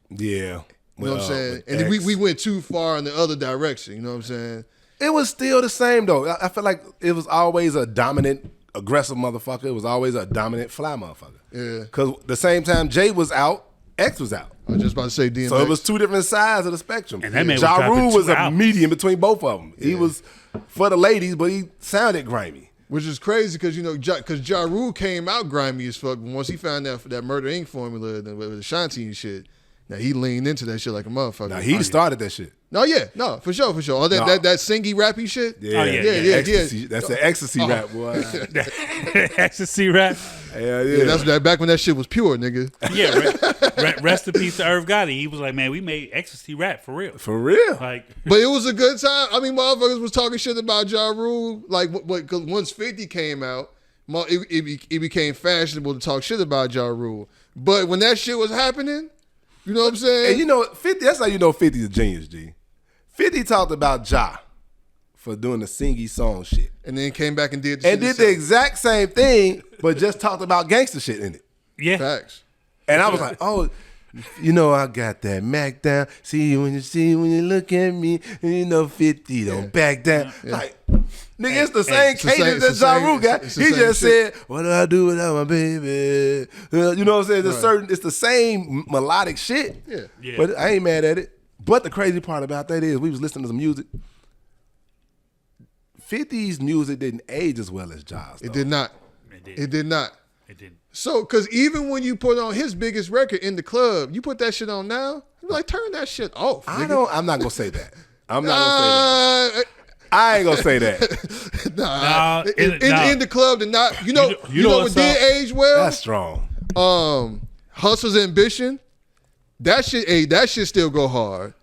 Yeah. You know what I'm saying? And we went too far in the other direction. You know what I'm saying? It was still the same, though. I feel like it was always a dominant, aggressive motherfucker. It was always a dominant, fly motherfucker. Yeah. Because the same time Jay was out, X was out. I was just about to say DMX. So it was two different sides of the spectrum. And that man Ja Rule was a albums. medium between both of them. Yeah. He was for the ladies, but he sounded grimy. Which is crazy because, you know, because Ja Rule came out grimy as fuck. But once he found that Murder Inc. formula with Ashanti and shit, now he leaned into that shit like a motherfucker. Now he started that shit. No, yeah, no, for sure. Oh, that singy rappy shit. Yeah, yeah. Ecstasy, that's the ecstasy rap, boy. Ecstasy rap. Hell Yeah, that's that back when that shit was pure, nigga. Yeah, rest in peace to Irv Gotti. He was like, man, we made ecstasy rap for real. For real. Like, But it was a good time. I mean, motherfuckers was talking shit about Ja Rule. Like, because once 50 came out, it became fashionable to talk shit about Ja Rule. But when that shit was happening, you know what I'm saying? And you know, 50, that's how you know 50 is a genius, G. 50 talked about Ja for doing the singy song shit. And then came back and did the And did the exact same thing, but just talked about gangster shit in it. yeah. Facts. And I was like, oh, you know, I got that Mac down. See when you look at me, and you know 50 don't back down. Yeah. Like, nigga, it's the same cadence that Ja Rule got. He just said, what do I do without my baby? You know what I'm saying? It's the same melodic shit. Yeah. But I ain't mad at it. But the crazy part about that is we was listening to some music. 50's music didn't age as well as Ja's. It did not. It did not. It didn't. So, because even when you put on his biggest record In the Club, you put that shit on now, you're like, turn that shit off. Nigga. I'm not gonna say that. I'm not gonna say that. I ain't gonna say that. Nah. In the Club, and not you know what did age well. That's strong. Hustle's Ambition. That shit still go hard.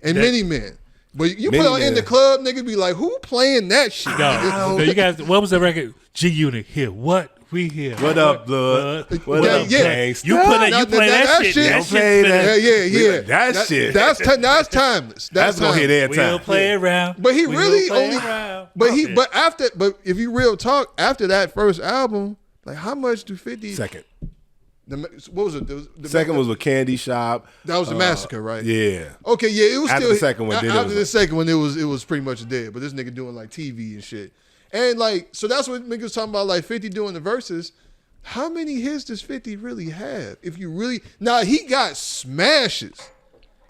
And Many Men. But you put on In the Club, nigga, be like, who playing that shit? No, you guys, what was the record? G Unit here. What? We here. What up, blood? What up, gangsta? You play that shit. That shit. Yeah. That shit. That's timeless. That's gonna hit every time. We'll play around. But he really only. Around. But if you real talk, after that first album, like how much do 50? Second. What was it? The second was with Candy Shop. That was the Massacre, right? Yeah. Okay, yeah, it was after still the second one. After the second one, it was pretty much dead. But this nigga doing like TV and shit, and like so that's what niggas was talking about. Like 50 doing the verses. How many hits does 50 really have? If you really he got smashes.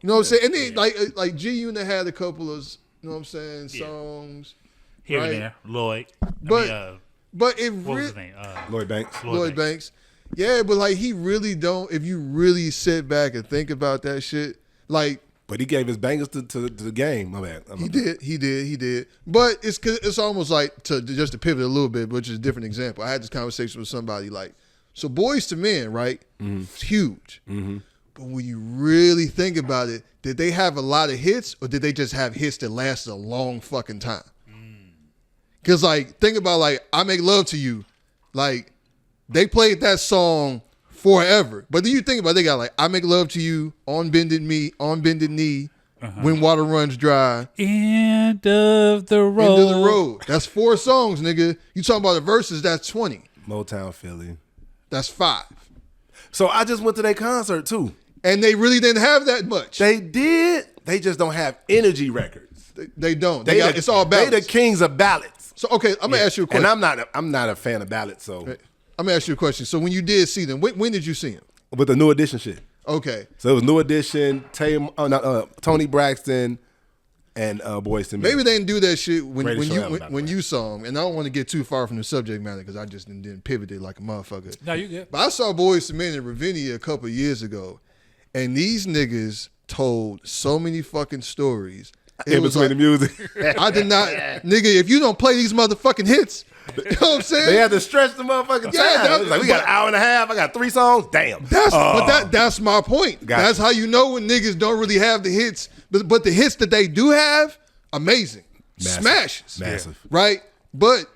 You know what I'm saying? And then like G Unit had a couple of songs here and there. Lloyd, but it what was his name? Lloyd Banks. Lloyd Banks. Yeah, but like he really don't. If you really sit back and think about that shit, like. But he gave his bangers to the game. My bad. He did. But it's almost like just to pivot a little bit, which is a different example. I had this conversation with somebody like, so Boys to Men, right? Mm-hmm. It's huge. Mm-hmm. But when you really think about it, did they have a lot of hits, or did they just have hits that lasted a long fucking time? Because like think about like I Make Love to You, like. They played that song forever. But then you think about it, they got like I Make Love to You, On Bended Knee, When Water Runs Dry. End of the Road. End of the Road. That's 4 songs, nigga. You talking about the verses, that's 20. Motown Philly. That's 5. So I just went to their concert too. And they really didn't have that much. They did. They just don't have energy records. They don't. It's all ballads. They the kings of ballads. So okay, I'm gonna ask you a question. And I'm not a fan of ballads, so I'm gonna ask you a question. So when you did see them, when did you see them? With the New Edition shit. Okay. So it was New Edition, Tony Braxton, and Boys to Men. Maybe they didn't do that shit when you saw them. And I don't want to get too far from the subject matter because I just didn't pivot it like a motherfucker. No, you good. But I saw Boys to Men in Ravinia a couple of years ago, and these niggas told so many fucking stories. In between the music. I did not, nigga, if you don't play these motherfucking hits, you know what I'm saying? They had to stretch the motherfucking time. Like, we got an hour and a half. I got 3 songs. Damn. That's my point. That's how you know when niggas don't really have the hits. But the hits that they do have, amazing. Smashes. Massive. Right? But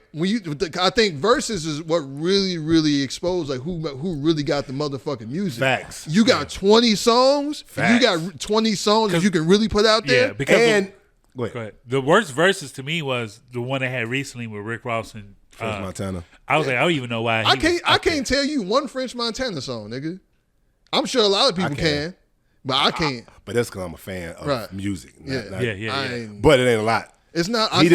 I think Versus is what really, really exposed like who really got the motherfucking music. Facts. You got 20 songs. Facts. You got 20 songs that you can really put out there. Yeah, because go ahead. The worst verses to me was the one they had recently with Rick Ross and French Montana. I was like, I don't even know why. I can't tell you one French Montana song, nigga. I'm sure a lot of people can, but I can't. But that's because I'm a fan of music. Yeah. But it ain't a lot. It's not. He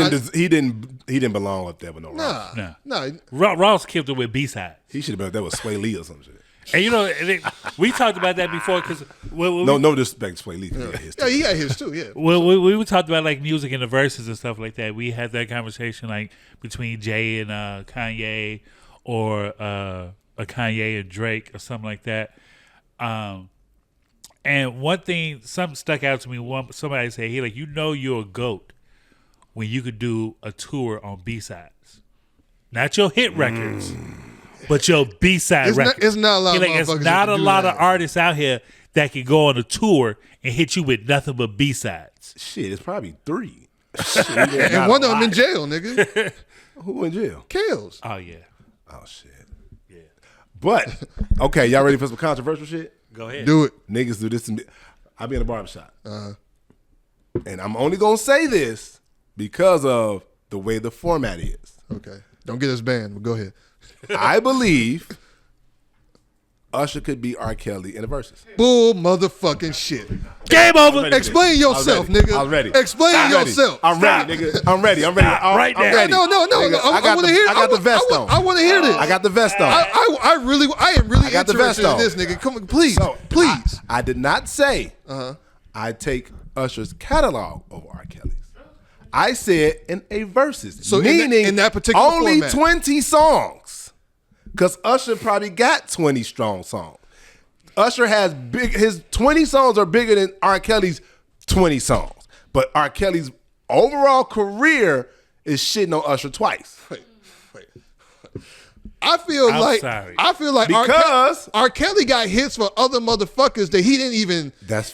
didn't belong up there with no Ross. Nah. Ross killed it with B-sides. He should have been up there with Sway Lee or some shit. And you know, we talked about that before because no disrespect to Sway Lee. Yeah, he got his too. Yeah. Well, we talked about like music and the verses and stuff like that. We had that conversation like between Jay and Kanye, or a Kanye and Drake or something like that. And one thing, something stuck out to me. Somebody said, "Hey, like you're a GOAT when you could do a tour on B-sides, not your hit records." but your B-side record. It's not a lot of It's motherfuckers not that a can do lot that. of artists out here that can go on a tour and hit you with nothing but B-sides. Shit, it's probably 3. And one of them in jail, nigga. Who in jail? Kales. Oh, yeah. Oh, shit. Yeah. But, okay, y'all ready for some controversial shit? Go ahead. Do it. Niggas do this to me. I be in a barbershop. And I'm only going to say this because of the way the format is. Okay. Don't get us banned, but go ahead. I believe Usher could be R.Kelly in the verses. Bull motherfucking shit. Game over. Explain yourself, nigga. I was ready. Explain yourself. I'm ready, nigga. I'm ready. I'm ready. Right I'm there. ready. No. Nigga, I want to hear. I got the vest on. I want to hear this. I got the vest on. I am really I got the vest interested in on. this, nigga. Come on, please, So, please. I did not say I take Usher's catalog over R. Kelly's. I said in a verses. So meaning in that particular only format. 20 songs. Because Usher probably got 20 strong songs. Usher has his 20 songs are bigger than R. Kelly's 20 songs. But R. Kelly's overall career is shitting on Usher twice. Wait. I feel I'm like sorry. Because R. Kelly got hits for other motherfuckers that he didn't even. That's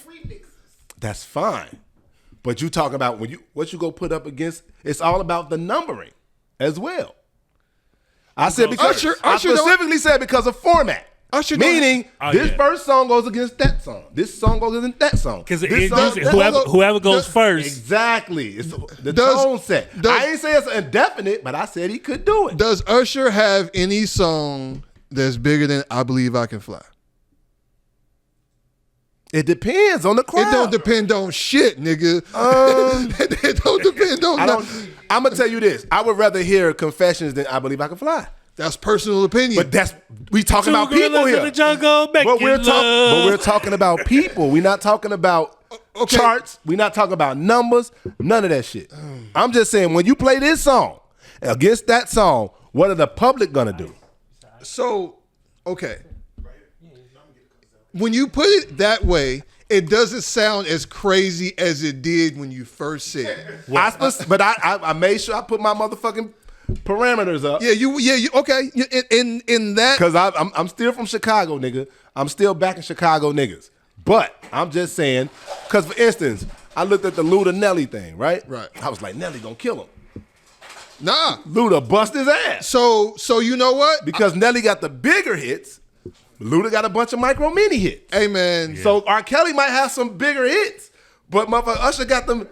fine. But you talking about what you go put up against, it's all about the numbering as well. I said because Usher I specifically said because of format. Usher meaning this first song goes against that song. This song goes against that song. Because This whoever goes first. Exactly. It's the tone set. I ain't say it's indefinite, but I said he could do it. Does Usher have any song that's bigger than I Believe I Can Fly? It depends on the crowd. It don't depend on shit, nigga. It don't depend on I'm going to tell you this. I would rather hear Confessions than I Believe I Can Fly. That's personal opinion. But we talking about people here. In the jungle, But we're talking about people. We're not talking about charts. We're not talking about numbers. None of that shit. I'm just saying, when you play this song against that song, what are the public gonna do? So, okay. When you put it that way, it doesn't sound as crazy as it did when you first said it. But I made sure I put my motherfucking parameters up. Yeah, you okay. In that, because I'm still from Chicago, nigga. I'm still back in Chicago niggas. But I'm just saying, because for instance, I looked at the Luda Nelly thing, right? Right. I was like, Nelly gonna kill him. Nah. Luda bust his ass. So you know what? Because Nelly got the bigger hits, Luda got a bunch of micro mini hits. Hey man. So R. Kelly might have some bigger hits, but motherfucker Usher got them.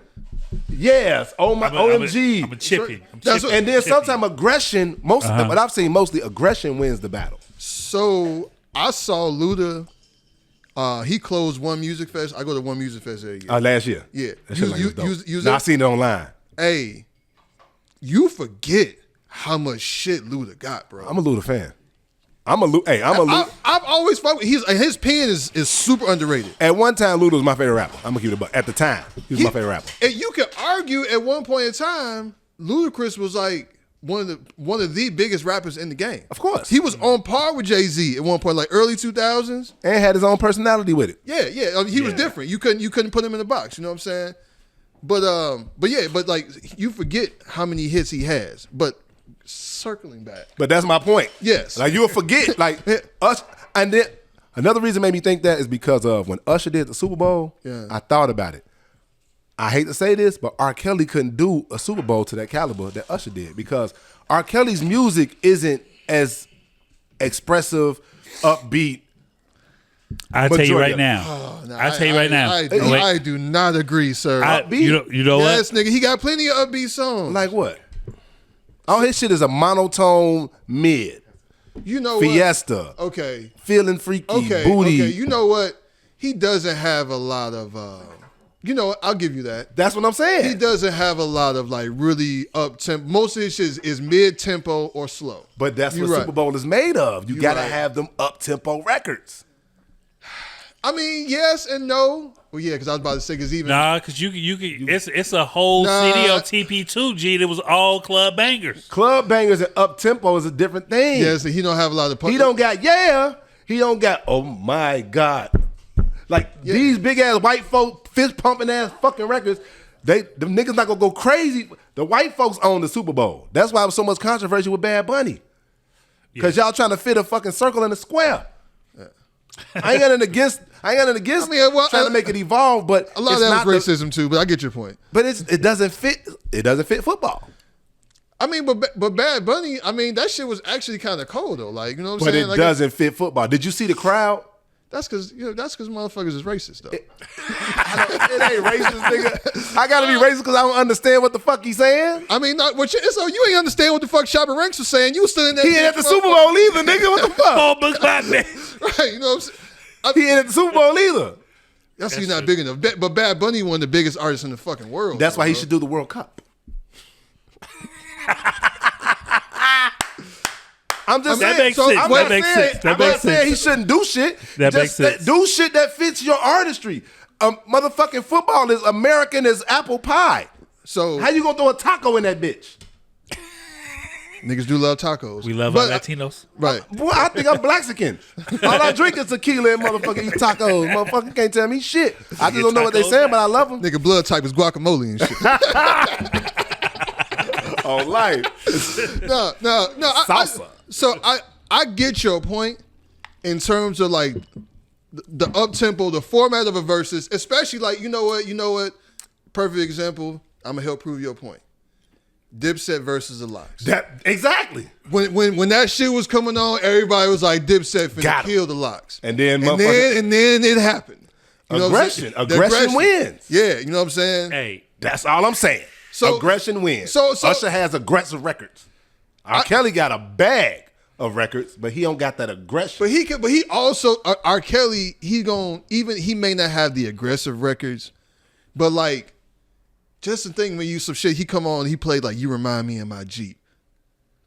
Yes, OMG. I'm a chippy. And then sometimes aggression, what I've seen mostly, aggression wins the battle. So I saw Luda. He closed One Music Fest. I go to One Music Fest every year. Last year. Yeah. That shit was dope. I seen it online. Hey, you forget how much shit Luda got, bro. I'm a Luda fan. I've always fought with his pen is super underrated. At one time, Luda was my favorite rapper. I'm gonna keep it a buck. At the time, he was my favorite rapper. And you could argue at one point in time, Ludacris was like one of the biggest rappers in the game. Of course, he was on par with Jay-Z at one point, like early 2000s, and had his own personality with it. Yeah. He was different. You couldn't put him in the box. You know what I'm saying? But like you forget how many hits he has. But circling back. But that's my point. Yes. Like you'll forget, like us, and then another reason made me think that is because of when Usher did the Super Bowl. Yeah. I thought about it. I hate to say this, but R. Kelly couldn't do a Super Bowl to that caliber that Usher did because R. Kelly's music isn't as expressive, upbeat. I'll tell you right now. I do not agree, sir. You know what? Yes, nigga, he got plenty of upbeat songs. Like what? All his shit is a monotone mid. You know Fiesta. What? Okay. Feeling freaky. Okay. Booty. Okay. You know what? He doesn't have a lot of. You know what? I'll give you that. That's what I'm saying. He doesn't have a lot of like really up tempo. Most of his shit is mid tempo or slow. But that's what Super Bowl is made of. You gotta have them up tempo records. I mean, yes and no. Well, yeah, because I was about to say, because even because it's a whole CD on TP2, G. That was all club bangers. Club bangers and up tempo is a different thing. Yeah, so he don't have a lot of. He don't got He don't got. Oh my God, these big ass white folk fist pumping ass fucking records. Them niggas not gonna go crazy. The white folks own the Super Bowl. That's why there was so much controversy with Bad Bunny. because y'all trying to fit a fucking circle in a square. I ain't got nothing against. Trying to make it evolve, but a lot of that was racism too. But I get your point. But it doesn't fit. It doesn't fit football. I mean, but Bad Bunny. I mean, that shit was actually kind of cold though. Like, you know what I'm saying? But it doesn't fit football. Did you see the crowd? That's because motherfuckers is racist though. It ain't racist, nigga. I gotta be racist because I don't understand what the fuck he's saying. I mean, so you ain't understand what the fuck Shabba Ranks was saying. You was still in that. He ain't at the Super Bowl either, nigga. What the fuck? Oh, but man. Right, you know what I'm saying? He ain't at the Super Bowl either. That's he's not big enough. But Bad Bunny, one of the biggest artists in the fucking world. That's why he should do the World Cup. I'm just saying. That makes sense. That makes sense. I'm not saying he shouldn't do shit. That makes sense. Do shit that fits your artistry. Motherfucking football is American as apple pie. So how you gonna throw a taco in that bitch? Niggas do love tacos. We love our Latinos. Right. Boy, I think I'm Blaxican. All I drink is tequila and motherfucking eat tacos. Motherfucker can't tell me shit. I just don't know what they saying, but I love them. Nigga blood type is guacamole and shit. On life. No. Salsa. I get your point in terms of like the up tempo, the format of a versus, especially like you know what? Perfect example. I'm gonna help prove your point. Dipset versus the Lox. Exactly. When that shit was coming on, everybody was like Dipset finna kill the Lox. And then it happened. Aggression wins. Yeah, you know what I'm saying? Hey, that's all I'm saying. So aggression wins. So Usher has aggressive records. R.Kelly got a bag of records, but he don't got that aggression. But he also R.Kelly, he may not have the aggressive records, but like just the thing when you some shit, he come on, he played like You Remind Me in My Jeep.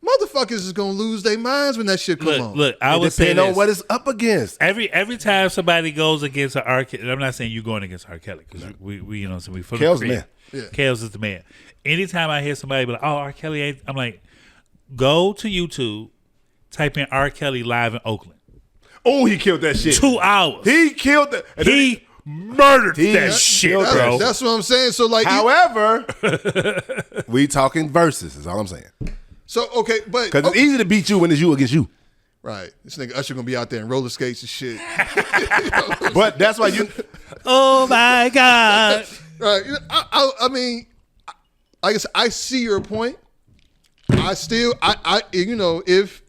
Motherfuckers is gonna lose their minds when that shit come on. Look, I would say on what it's up against. Every time somebody goes against an R. Kelly, I'm not saying you going against R. Kelly because we you know so we fully Kale's the man. Yeah. Kale's is the man. Anytime I hear somebody be like, "Oh, R. Kelly," ain't, I'm like, go to YouTube, type in R. Kelly live in Oakland. Oh, he killed that shit. 2 hours. He killed that. He murdered that shit, bro. That's what I'm saying. So like, however, we talking verses. Is all I'm saying. So okay, but because it's easy to beat you when it's you against you. Right. This nigga Usher gonna be out there in roller skates and shit. But that's why you. Oh my God. Right. I mean, like I said, I see your point. I still, you know, if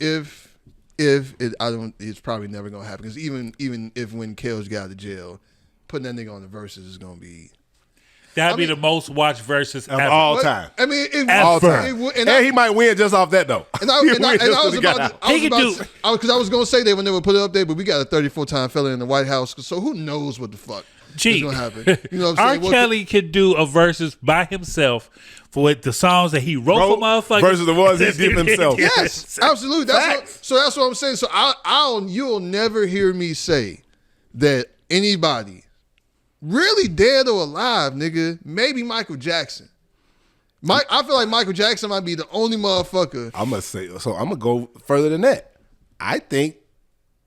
it's probably never gonna happen because even if when Kale's got out of jail, putting that nigga on the verses is gonna be. That'd be the most watched verses of all time. I mean, all time. And he might win just off that though. And I was gonna say they would never put it up there, but we got a 34-time felon in the White House, so who knows what the fuck is gonna happen? You know what I'm saying? R. Kelly could do a versus by himself for the songs that he wrote for motherfuckers versus the ones he did himself. Yes, absolutely. That's what I'm saying. So you'll never hear me say that anybody, really dead or alive, nigga, maybe Michael Jackson. I feel like Michael Jackson might be the only motherfucker. I'm gonna go further than that. I think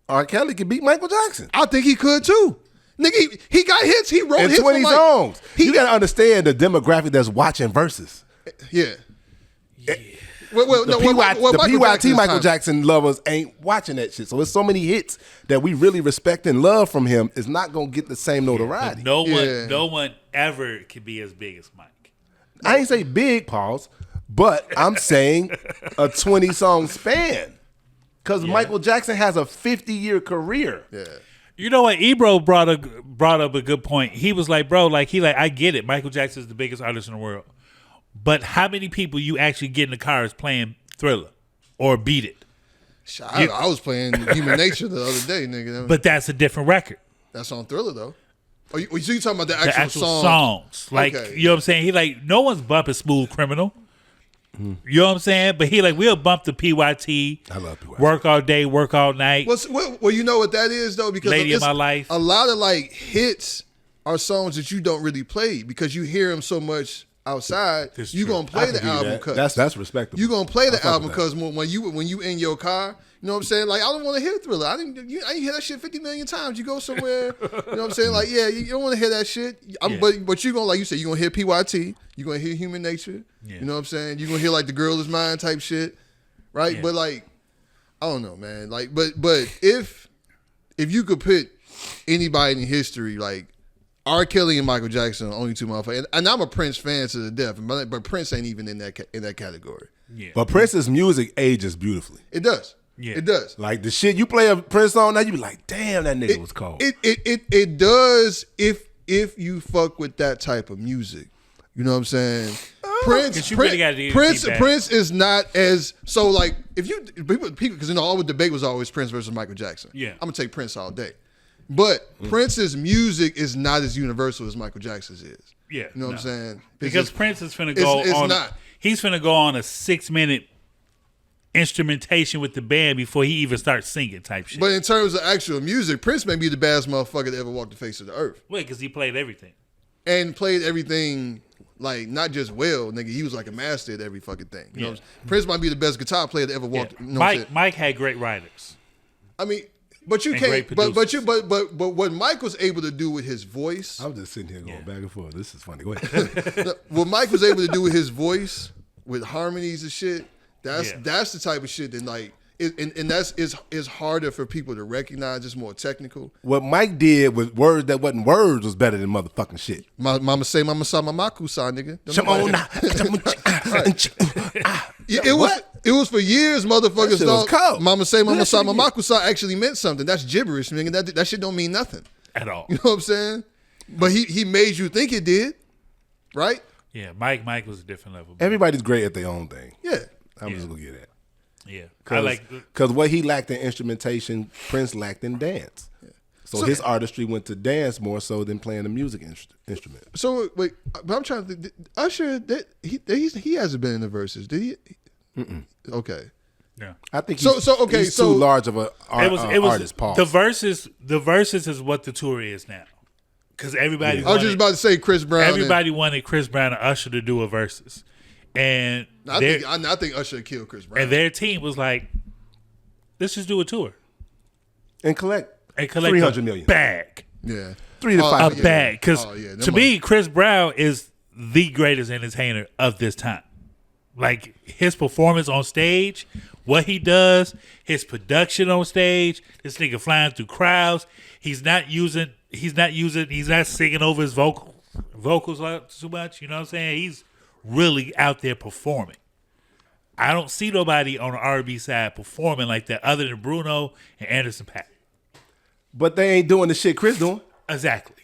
R. Kelly could beat Michael Jackson. I think he could too. Nigga, he got hits. He wrote hits 20 songs. You gotta understand the demographic that's watching verses. Yeah. Well, PYT Michael Jackson lovers ain't watching that shit. So there's so many hits that we really respect and love from him is not gonna get the same notoriety. No one ever can be as big as Mike. I ain't say big, pause, but I'm saying a 20-song span. Because Michael Jackson has a 50-year career. Yeah. You know what? Ebro brought up a good point. He was like, bro, I get it. Michael Jackson is the biggest artist in the world. But how many people you actually get in the car is playing Thriller or Beat It? I was playing Human Nature the other day, nigga. But that's a different record. That's on Thriller, though. So you talking about the actual songs. Like, you know what I'm saying? He like, no one's bumping Smooth Criminal. You know what I'm saying? But he like, we'll bump the PYT. I love PYT. Work all day, work all night. Well, you know what that is, though? Because Lady of My Life. A lot of like hits are songs that you don't really play because you hear them so much outside. You gonna play the album cut. That's respectable. You gonna play the album because when you in your car, you know what I'm saying? Like, I don't want to hear Thriller. I didn't hear that shit 50 million times. You go somewhere, you know what I'm saying? Like, yeah, you don't want to hear that shit. But you gonna, like you said, you gonna hear PYT. You gonna hear Human Nature. Yeah. You know what I'm saying? You gonna hear like The Girl Is Mine type shit, right? Yeah. But like, I don't know, man. Like, but if you could put anybody in history, like R.Kelly and Michael Jackson are the only two motherfuckers, and I'm a Prince fan to the death, but Prince ain't even in that category. Yeah. But Prince's music ages beautifully. It does. Yeah. It does. Like the shit you play a Prince song now, you be like, damn, that nigga was cold. It does if you fuck with that type of music. You know what I'm saying? Prince is not as so like if you people because all the debate was always Prince versus Michael Jackson. Yeah, I'm gonna take Prince all day, but Prince's music is not as universal as Michael Jackson's is. Yeah, you know what I'm saying? Because Prince is finna go on. Not. He's finna go on a 6-minute instrumentation with the band before he even starts singing type shit. But in terms of actual music, Prince may be the baddest motherfucker that ever walked the face of the earth. Wait, because he played everything. And played everything, like, not just well, nigga. He was like a master at every fucking thing. You know, Prince might be the best guitar player that ever walked. Yeah. You know Mike had great writers. I mean, but you can't. But what Mike was able to do with his voice. I'm just sitting here going back and forth. This is funny. Go ahead. What Mike was able to do with his voice, with harmonies and shit. That's the type of shit that like, and that's is harder for people to recognize. It's more technical. What Mike did with words that wasn't words was better than motherfucking shit. Mama say, mama saw my makusa, nigga. It was for years, motherfuckers thought Mama say, mama saw my makusa actually meant something. That's gibberish, nigga. That shit don't mean nothing at all. You know what I'm saying? But he made you think it did, right? Yeah, Mike was a different level. Everybody's great at their own thing. Yeah. I'm just gonna get that. Yeah, because what he lacked in instrumentation, Prince lacked in dance. Yeah. So his artistry went to dance more so than playing a music instrument. So wait, but I'm trying to think. Usher, that he hasn't been in the verses, did he? Okay. Yeah, I think he's too large of an artist. Pause. The verses is what the tour is now. Because everybody, I was just about to say Chris Brown. Everybody wanted Chris Brown and Usher to do a verses. And I think Usher killed Chris Brown. And their team was like, let's just do a tour. And collect 300 million. Bag. Yeah. 3 to 5 a bag. Because to me, Chris Brown is the greatest entertainer of this time. Like his performance on stage, what he does, his production on stage, this nigga flying through crowds. He's not singing over his vocals too much. You know what I'm saying? He's really out there performing. I don't see nobody on the R&B side performing like that other than Bruno and Anderson .Paak. But they ain't doing the shit Chris doing. Exactly.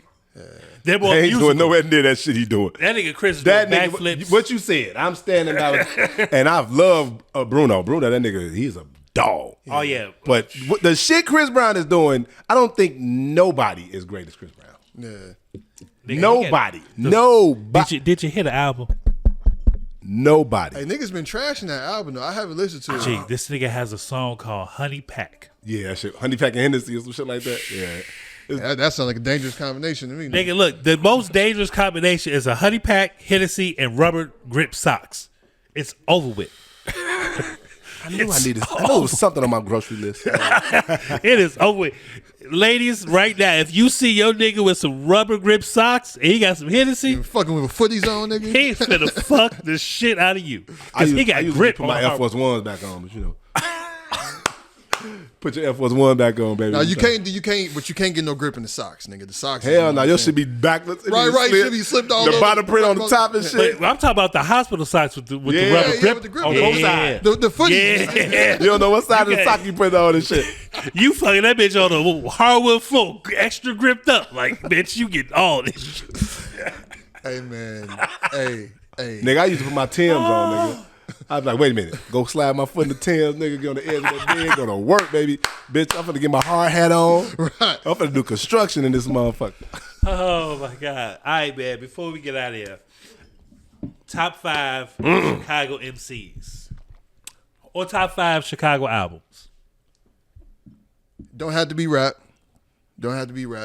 They ain't doing nowhere near that shit he doing. That nigga Chris is doing backflips. What you said, I'm standing out, and I've loved Bruno. Bruno, that nigga, he's a dog. Oh yeah. But the shit Chris Brown is doing, I don't think nobody is great as Chris Brown. Yeah. Nigga, nobody. Did you hear the album? Nobody. Hey, niggas been trashing that album though. I haven't listened to it. Gee, this nigga has a song called Honey Pack. Yeah, shit. Honey Pack and Hennessy or some shit like that. Yeah. That sounds like a dangerous combination to me. Nigga, look, the most dangerous combination is a Honey Pack, Hennessy, and rubber grip socks. It's over with. I knew it was something on my grocery list. It is over with. Ladies, right now, if you see your nigga with some rubber grip socks and he got some Hennessy, you fucking with a footies on, nigga. He's finna fuck the shit out of you. Because he got grip on my Air Force Ones back on, but you know. Put your Air Force One back on, baby. No, you can't, but you can't get no grip in the socks, nigga. The socks. Hell no, your should be backwards. Right, should be slipped all over. The bottom print on the top and shit. But I'm talking about the hospital socks with the rubber grip. With the grip on both sides. The footies. Yeah. You don't know what side of the sock you put on and shit. You fucking that bitch on the hardwood floor, extra gripped up. Like, bitch, you get all this shit. Hey, man. Hey. Nigga, I used to put my Timbs on, nigga. I was like, wait a minute. Go slide my foot in the Timbs, nigga. Get on the edge of that bed. Go to work, baby. Bitch, I'm finna get my hard hat on. Right. I'm finna do construction in this motherfucker. Oh, my God. All right, man. Before we get out of here, top 5 Chicago MCs. Or top 5 Chicago albums. Don't have to be rap.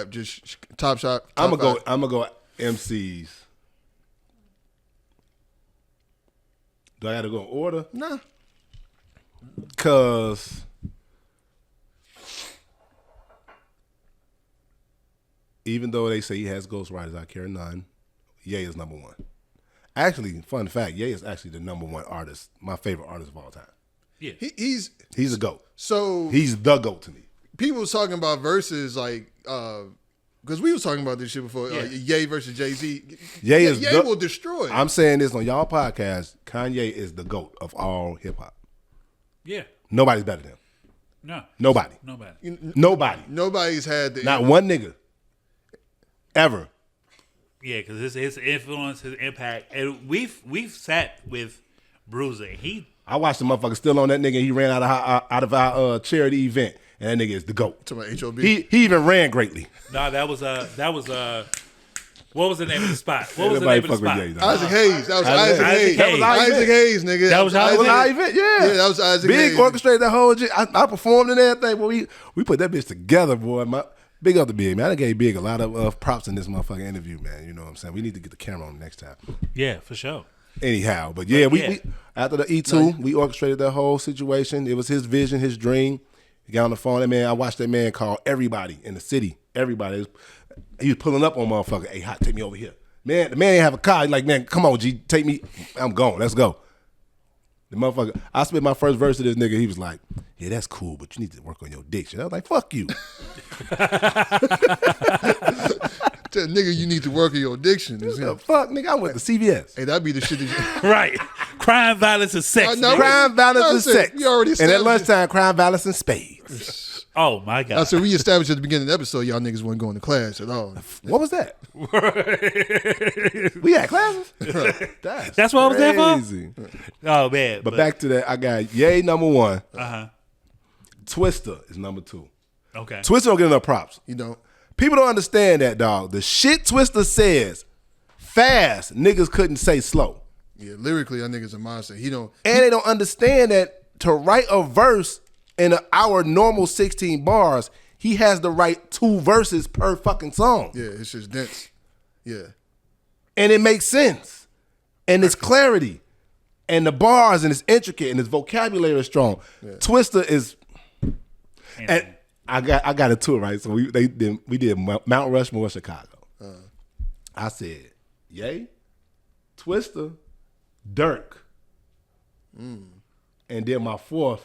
Just top shot. I'm gonna go MCs. Do I gotta go in order? Nah. Cause even though they say he has ghostwriters, I care none. Ye is number 1. Actually, fun fact, Ye is actually the number 1 artist, my favorite artist of all time. Yeah. He's a GOAT. So He's the GOAT to me. people was talking about verses like because we was talking about this shit before. Ye versus Jay-Z. Ye will destroy. I'm saying this on y'all podcast. Kanye is the GOAT of all hip hop. Yeah. Nobody's better than him. No. Nobody. Nobody's had the Not one nigga. Ever. Yeah, because his influence, his impact, and we've sat with Bruises. I watched the motherfucker still on that nigga. He ran out of our charity event, and that nigga is the GOAT. To my HOB. He even ran greatly. No, that was what was the name of the spot? What was the name of the spot? Isaac Hayes. That was Isaac Hayes. That was Isaac Hayes, nigga. That was Isaac Hayes. Yeah, that was Isaac Hayes. Big orchestrated that whole shit. I performed and everything. Boy, we put that bitch together, boy. Big up to Big, man. I gave Big a lot of props in this motherfucking interview, man. You know what I'm saying? We need to get the camera on next time. Yeah, for sure. Anyhow, but yeah, we after the E2, we orchestrated that whole situation. It was his vision, his dream. He got on the phone. That man, I watched that man call everybody in the city. Everybody. He was pulling up on motherfucker. Hey, Hot, take me over here. Man, the man ain't have a car. He's like, man, come on, G, take me. I'm going. Let's go. The motherfucker, I spit my first verse to this nigga. He was like, yeah, that's cool, but you need to work on your diction. I was like, fuck you. Tell nigga you need to work on your diction. Fuck, nigga, I went to CVS. Hey, that'd be the shit that Right. Crime, violence, and sex. Crime, violence, and sex. We already and at lunchtime, crime, violence, and spades. Oh, my God. So we established at the beginning of the episode, y'all niggas wasn't going to class at all. What was that? We had classes? That's what I was there for? Crazy. Oh, man. But back to that, I got Ye number 1. Uh-huh. Twister is number 2. Okay. Twister don't get enough props. You don't. People don't understand that, dog. The shit Twister says fast, niggas couldn't say slow. Yeah, lyrically, that nigga's a monster. And they don't understand that to write a verse in our normal 16 bars, he has to write 2 verses per fucking song. Yeah, it's just dense. Yeah. And it makes sense. And it's clarity. And the bars and it's intricate and his vocabulary is strong. Yeah. Twister is and I got it too, right? So we did Mount Rushmore, Chicago. I said, Ye, Twister, Dirk. And then my 4th,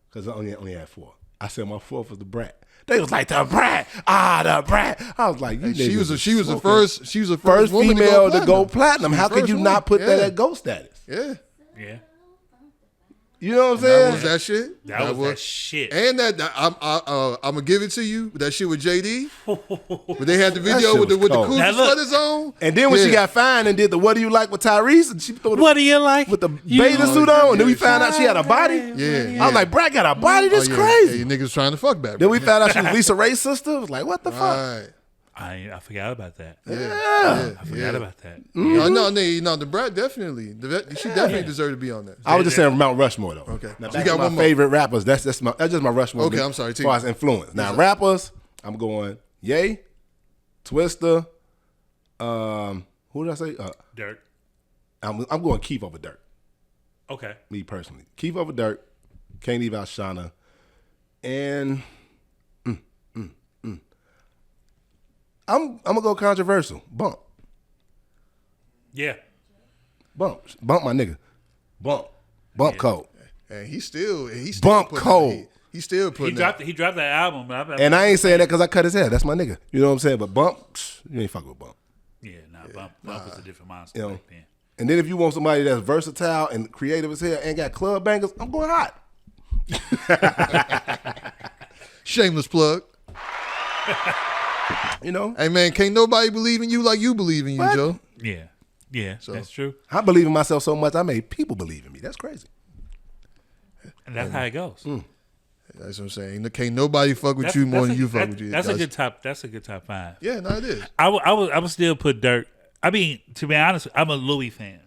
because I only had 4. I said my 4th was the Brat. They was like, the Brat, the Brat. I was like, she was the first woman female to go platinum. How could you not put that at GOAT status? Yeah. Yeah. You know what I'm saying? That was that shit. That was that shit. And that I'm gonna give it to you. That shit with JD. But they had the video with the Kuzma sweaters on. And then when she got fined and did the "What do you like" with Tyrese, and she threw the "What do you like" with the bathing suit on, and then we found out she had a body. Yeah. I was like, "Brad got a body. This crazy." Yeah, niggas trying to fuck back. Then we found out she was Lisa Ray's sister. I was like, "What the fuck?" I forgot about that. I forgot about that. Mm-hmm. No, the Brat definitely. She definitely deserved to be on that. I was just saying Mount Rushmore though. Okay. Now, you got my favorite rappers. That's just my Rushmore. Okay, I'm sorry. As far as influence. Now rappers, I'm going Ye, Twister. Who did I say? Dirk. I'm going Keith over Dirk. Okay. Me personally, Keith over Dirk. Can't leave out Shauna. And I'm gonna go controversial. Bump. Yeah. Bump my nigga. Bump cold. And he's still Bump cold. He's still putting. He dropped that album, and I ain't saying that because I cut his hair. That's my nigga. You know what I'm saying? But Bump, you ain't fucking with Bump. Yeah, Bump was a different monster back then. And then if you want somebody that's versatile and creative as hell and got club bangers, I'm going Hot. Shameless plug. You know? Hey, man, can't nobody believe in you like you believe in you, what? Joe. Yeah, so, that's true. I believe in myself so much, I made people believe in me. That's crazy. And that's how it goes. That's what I'm saying. Can't nobody fuck with you more than you fuck with you. That's a good top 5. Yeah, no, it is. I would still put Dirk. I mean, to be honest, I'm a Louis fan.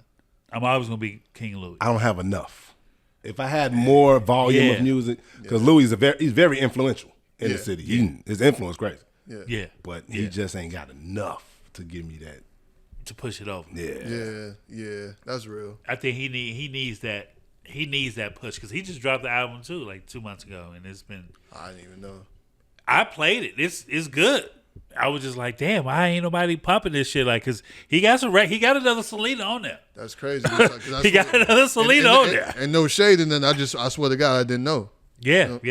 I'm always going to be King Louis. I don't have enough. If I had more volume of music, because Louis he's very influential in the city. His influence is crazy. Yeah. But he just ain't got enough to give me that. To push it over. Yeah. That's real. I think he needs that. He needs that push because he just dropped the album too, like 2 months ago, and it's been. I didn't even know. I played it. It's good. I was just like, damn, why ain't nobody popping this shit? Like, cause he got he got another Selena on there. That's crazy. He got another Selena on there. And no shade, and then I swear to God, I didn't know. Yeah. He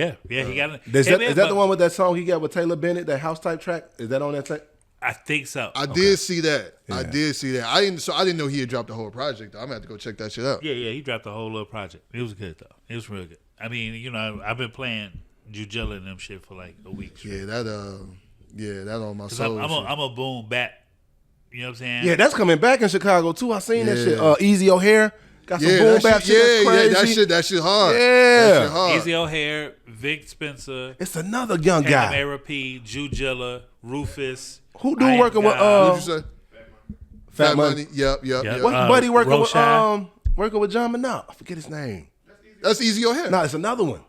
got. Is that the one with that song he got with Taylor Bennett? That house type track? Is that on that tape? I think so. I did see that. Yeah. I did see that. I didn't know he had dropped the whole project. Though. I'm gonna have to go check that shit out. Yeah. He dropped the whole little project. It was good though. It was real good. I mean, you know, I've been playing Jujilla and them shit for like a week. Straight. That on my soul. I'm a boom bap. You know what I'm saying? Yeah, that's coming back in Chicago too. I seen that shit. Easy O'Hare got some boom bap shit. That's crazy. That shit hard. Yeah, that shit hard. Easy O'Hare, Vic Spencer. It's another young guy. Era P, Jujilla, Rufus. Who do working with Fat Money? Yep. What buddy working with John Minot? I forget his name. That's Easy O'Hare. No, it's another one.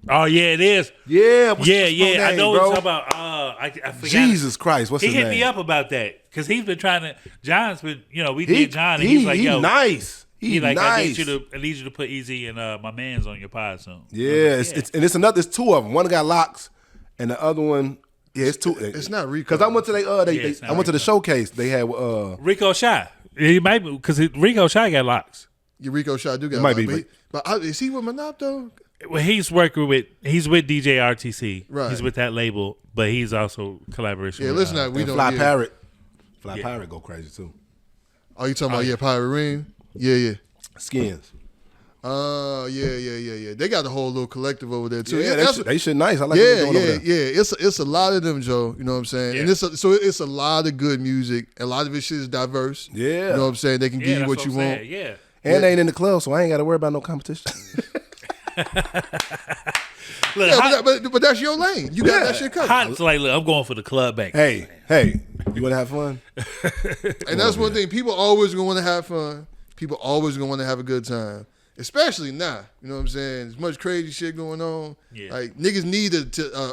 Oh yeah, it is. Yeah, name, I know what you're talking about. I forgot. Jesus Christ, what's his name? He hit me up about that because he's been trying to. John's been, you know, we did John, and he's like, he's yo, nice. He's like, nice. I need you to put Easy and my man's on your pod soon. Yeah, it's two of them. One got locks, and the other one, it's two. It's not Rico. Because I went to I went to the showcase they had Rico Shy. He might be because Rico Shy got locks. Yeah, Rico Shy do got might locks. be, but is he with Monop though? Well, he's with DJ RTC. Right. He's with that label, but he's also collaboration. Yeah, with, listen, we don't. Fly Parrot. Fly Parrot go crazy too. Oh, you talking about Pirate Ream? Yeah. Skins. Yeah. They got the whole little collective over there too. Yeah, they shit nice. I like what they're doing over there. Yeah. It's a lot of them, Joe. You know what I'm saying? Yeah. And it's a lot of good music. A lot of it shit is diverse. Yeah. You know what I'm saying? They can give you what you want. Yeah. And they ain't in the club, so I ain't got to worry about no competition. Look, but that's your lane. You got that shit covered. Hot's like, look, I'm going for the club bank. Hey, you want to have fun? And that's one thing. People always gonna want to have fun. People always gonna want to have a good time. Especially now. You know what I'm saying? There's much crazy shit going on. Yeah. Like niggas need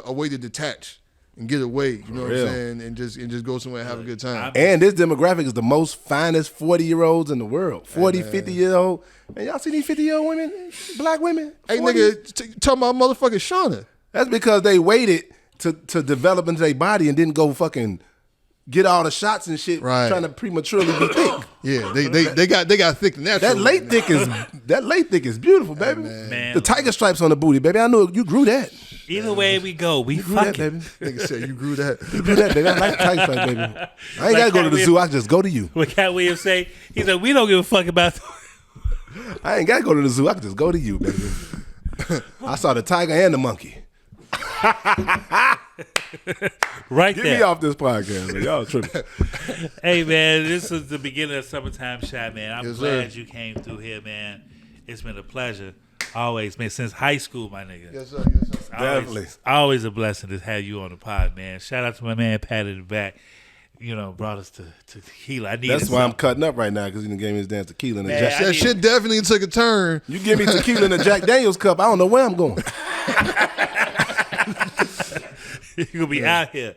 a way to detach and get away. You know what I'm saying? And just go somewhere and have a good time. And this demographic is the most finest 40-year-olds in the world. 40, 50-year-old. Man, y'all see these 50-year-old women? Black women? Hey, nigga, talking about motherfucking Shauna. That's because they waited to develop into their body and didn't go fucking get all the shots and shit trying to prematurely be thick. Yeah, they got thick and natural. That late thick is beautiful, baby. Man. The tiger stripes on the booty, baby. I knew you grew that. Either way we go, we grew that, fucking. baby. Nigga said you grew that. You grew that, baby. I like the tiger stripes, baby. I ain't gotta go to the zoo. I just go to you. What Cat Williams say? He said, we don't give a fuck about. I ain't gotta go to the zoo. I can just go to you, baby. I saw the tiger and the monkey. Right Get there. me off this podcast, man. Y'all tripping. Hey, man, this is the beginning of Summertime Shot, man. I'm Yes, glad sir. you came through here, man. It's been a pleasure. Always, man, since high school, my nigga. Yes, sir. Definitely. Always a blessing to have you on the pod, man. Shout out to my man, Pat in the back. You know, brought us to tequila. I needed That's why I'm cutting up right now because you done gave me this damn tequila and a Jack. That shit definitely took a turn. You give me tequila in a Jack Daniels cup, I don't know where I'm going. You're going to be out here.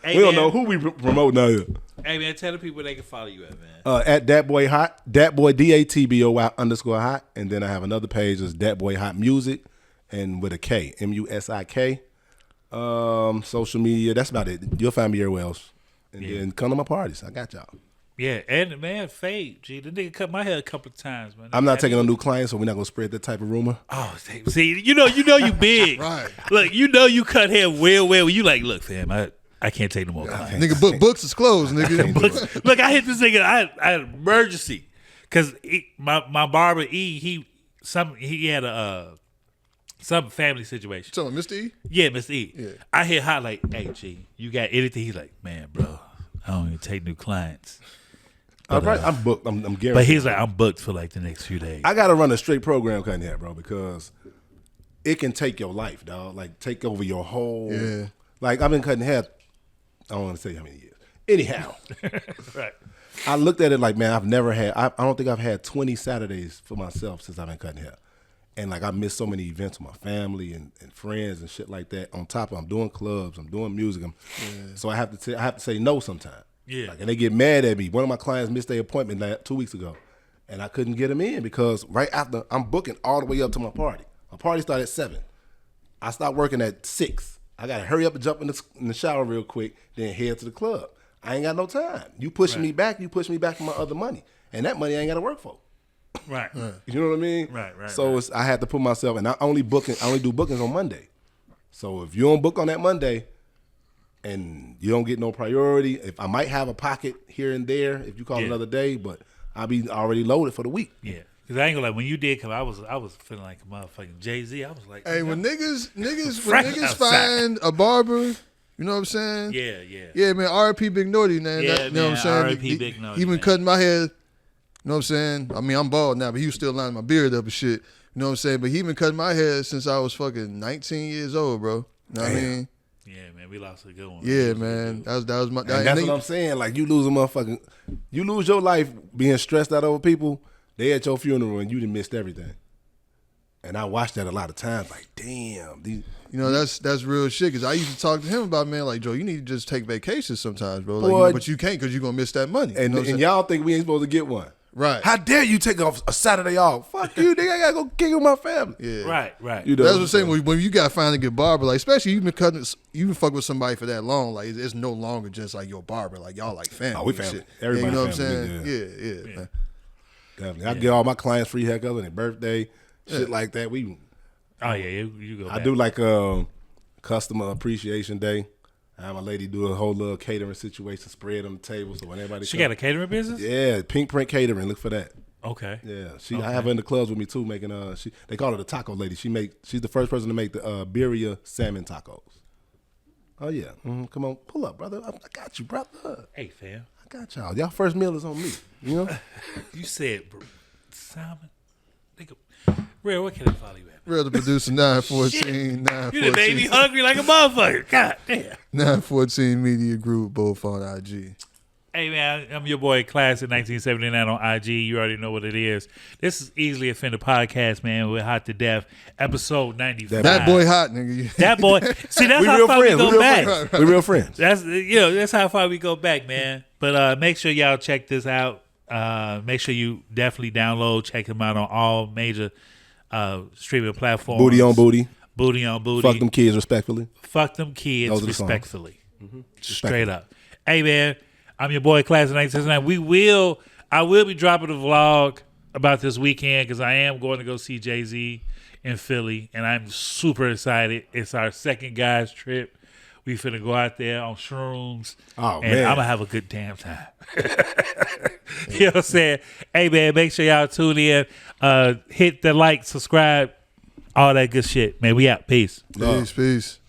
Hey, We don't know who we promoting out here. Hey, man, tell the people they can follow you at, man. At DatBoy Hot, DatBoy DatBoy_Hot, and then I have another page is DatBoy Hot Music, and with a K, MUSIK. Social media, that's about it. You'll find me everywhere else. And then come to my parties. I got y'all. Yeah, and man, Fade, the nigga cut my hair a couple of times, man. I'm not taking on new clients, so we're not gonna spread that type of rumor. Oh, see, you know you big. Right. Look, you cut hair well. You like, look, fam, I can't take no more clients. Nigga, books is closed, nigga. Look, I hit this nigga. I had an emergency because my barber he had a some family situation. So, Mr. E? Yeah, Mr. E. Yeah. I hit hot like, hey, G, you got anything? He's like, man, bro, I don't even take new clients. But, I'm booked. I'm guaranteed. But he's like, I'm booked for like the next few days. I gotta run a straight program cutting hair, bro, because it can take your life, dog. Like take over your whole. Yeah. Like I've been cutting hair. I don't want to say how many years. Anyhow, Right. I looked at it like, man, I've never had. I don't think I've had 20 Saturdays for myself since I've been cutting hair. And like I missed so many events with my family and friends and shit like that. On top of I'm doing clubs, I'm doing music, so I have to say no sometimes. Yeah. Like, and they get mad at me. One of my clients missed their appointment 2 weeks ago, and I couldn't get them in because right after I'm booking all the way up to my party. My party started at 7. I start working at 6. I gotta hurry up and jump in the shower real quick, then head to the club. I ain't got no time. You pushing me back. You push me back for my other money, and that money I ain't got to work for. Right. You know what I mean? Right. So I had to put myself, and I only do bookings on Monday. So if you don't book on that Monday, and you don't get no priority, if I might have a pocket here and there, if you call another day, but I'll be already loaded for the week. Yeah. Because I ain't gonna when you did come, I was feeling like a motherfucking Jay-Z. I was like, hey, when niggas find a barber, you know what I'm saying? Yeah, man. R.I.P. Big Naughty, man. Yeah, you know what I'm saying? R.I.P. Big Naughty. He been cutting my hair. You know what I'm saying? I mean, I'm bald now, but he was still lining my beard up and shit. You know what I'm saying? But he been cutting my hair since I was fucking 19 years old, bro. You know what I mean? Yeah, man, we lost a good one. Yeah, man. That was my. That's what I'm saying. Like you lose your life being stressed out over people. They at your funeral and you done missed everything. And I watched that a lot of times. Like, damn, these. You know, that's real shit. Because I used to talk to him about, man, like, Joe, you need to just take vacations sometimes, bro. Like, but you can't because you're gonna miss that money. And, you know and y'all think we ain't supposed to get one. Right. How dare you take off a Saturday off? Fuck you, nigga. I gotta go kick with my family. Yeah. Right. You know, that's what I'm saying. When you gotta finally get barber, like, especially you been fuck with somebody for that long, like it's no longer just like your barber. Like y'all like family. Oh, we family. Shit. Everybody you know what I'm family. saying? Yeah. Man. Definitely. I get all my clients free haircuts on their birthday, shit like that. You go. I do like customer appreciation day. I have my lady do a whole little catering situation, spread on the table, so when everybody she got a catering business. Yeah, Pink Print Catering. Look for that. Okay. Yeah, I have her in the clubs with me too, making they call her the taco lady. She's the first person to make the birria salmon tacos. Oh yeah, come on, pull up, brother. I got you, brother. Hey, fam, I got y'all. Y'all first meal is on me. You know. You said salmon. Real, what can I follow you at? Real, the producer 914. You done made me hungry like a motherfucker. God damn. 914 Media Group, both on IG. Hey, man, I'm your boy, Class in 1979 on IG. You already know what it is. This is Easily Offended Podcast, man. We're hot to death. Episode 95. That boy hot, nigga. That boy. See, that's how far we go back. We're real friends. That's how far we go back, man. But make sure y'all check this out. Make sure you definitely download, check them out on all major streaming platforms. Booty on booty. Booty on booty. Fuck them kids respectfully. Fuck them kids respectfully. Mm-hmm. Straight up. Hey, man. I'm your boy, Class of 1979. I will be dropping a vlog about this weekend because I am going to go see Jay-Z in Philly, and I'm super excited. It's our second guys trip. We finna go out there on shrooms, and man. I'm gonna have a good damn time. You know what I'm saying? Hey, man, make sure y'all tune in. Hit the like, subscribe, all that good shit. Man, we out. Peace. Peace.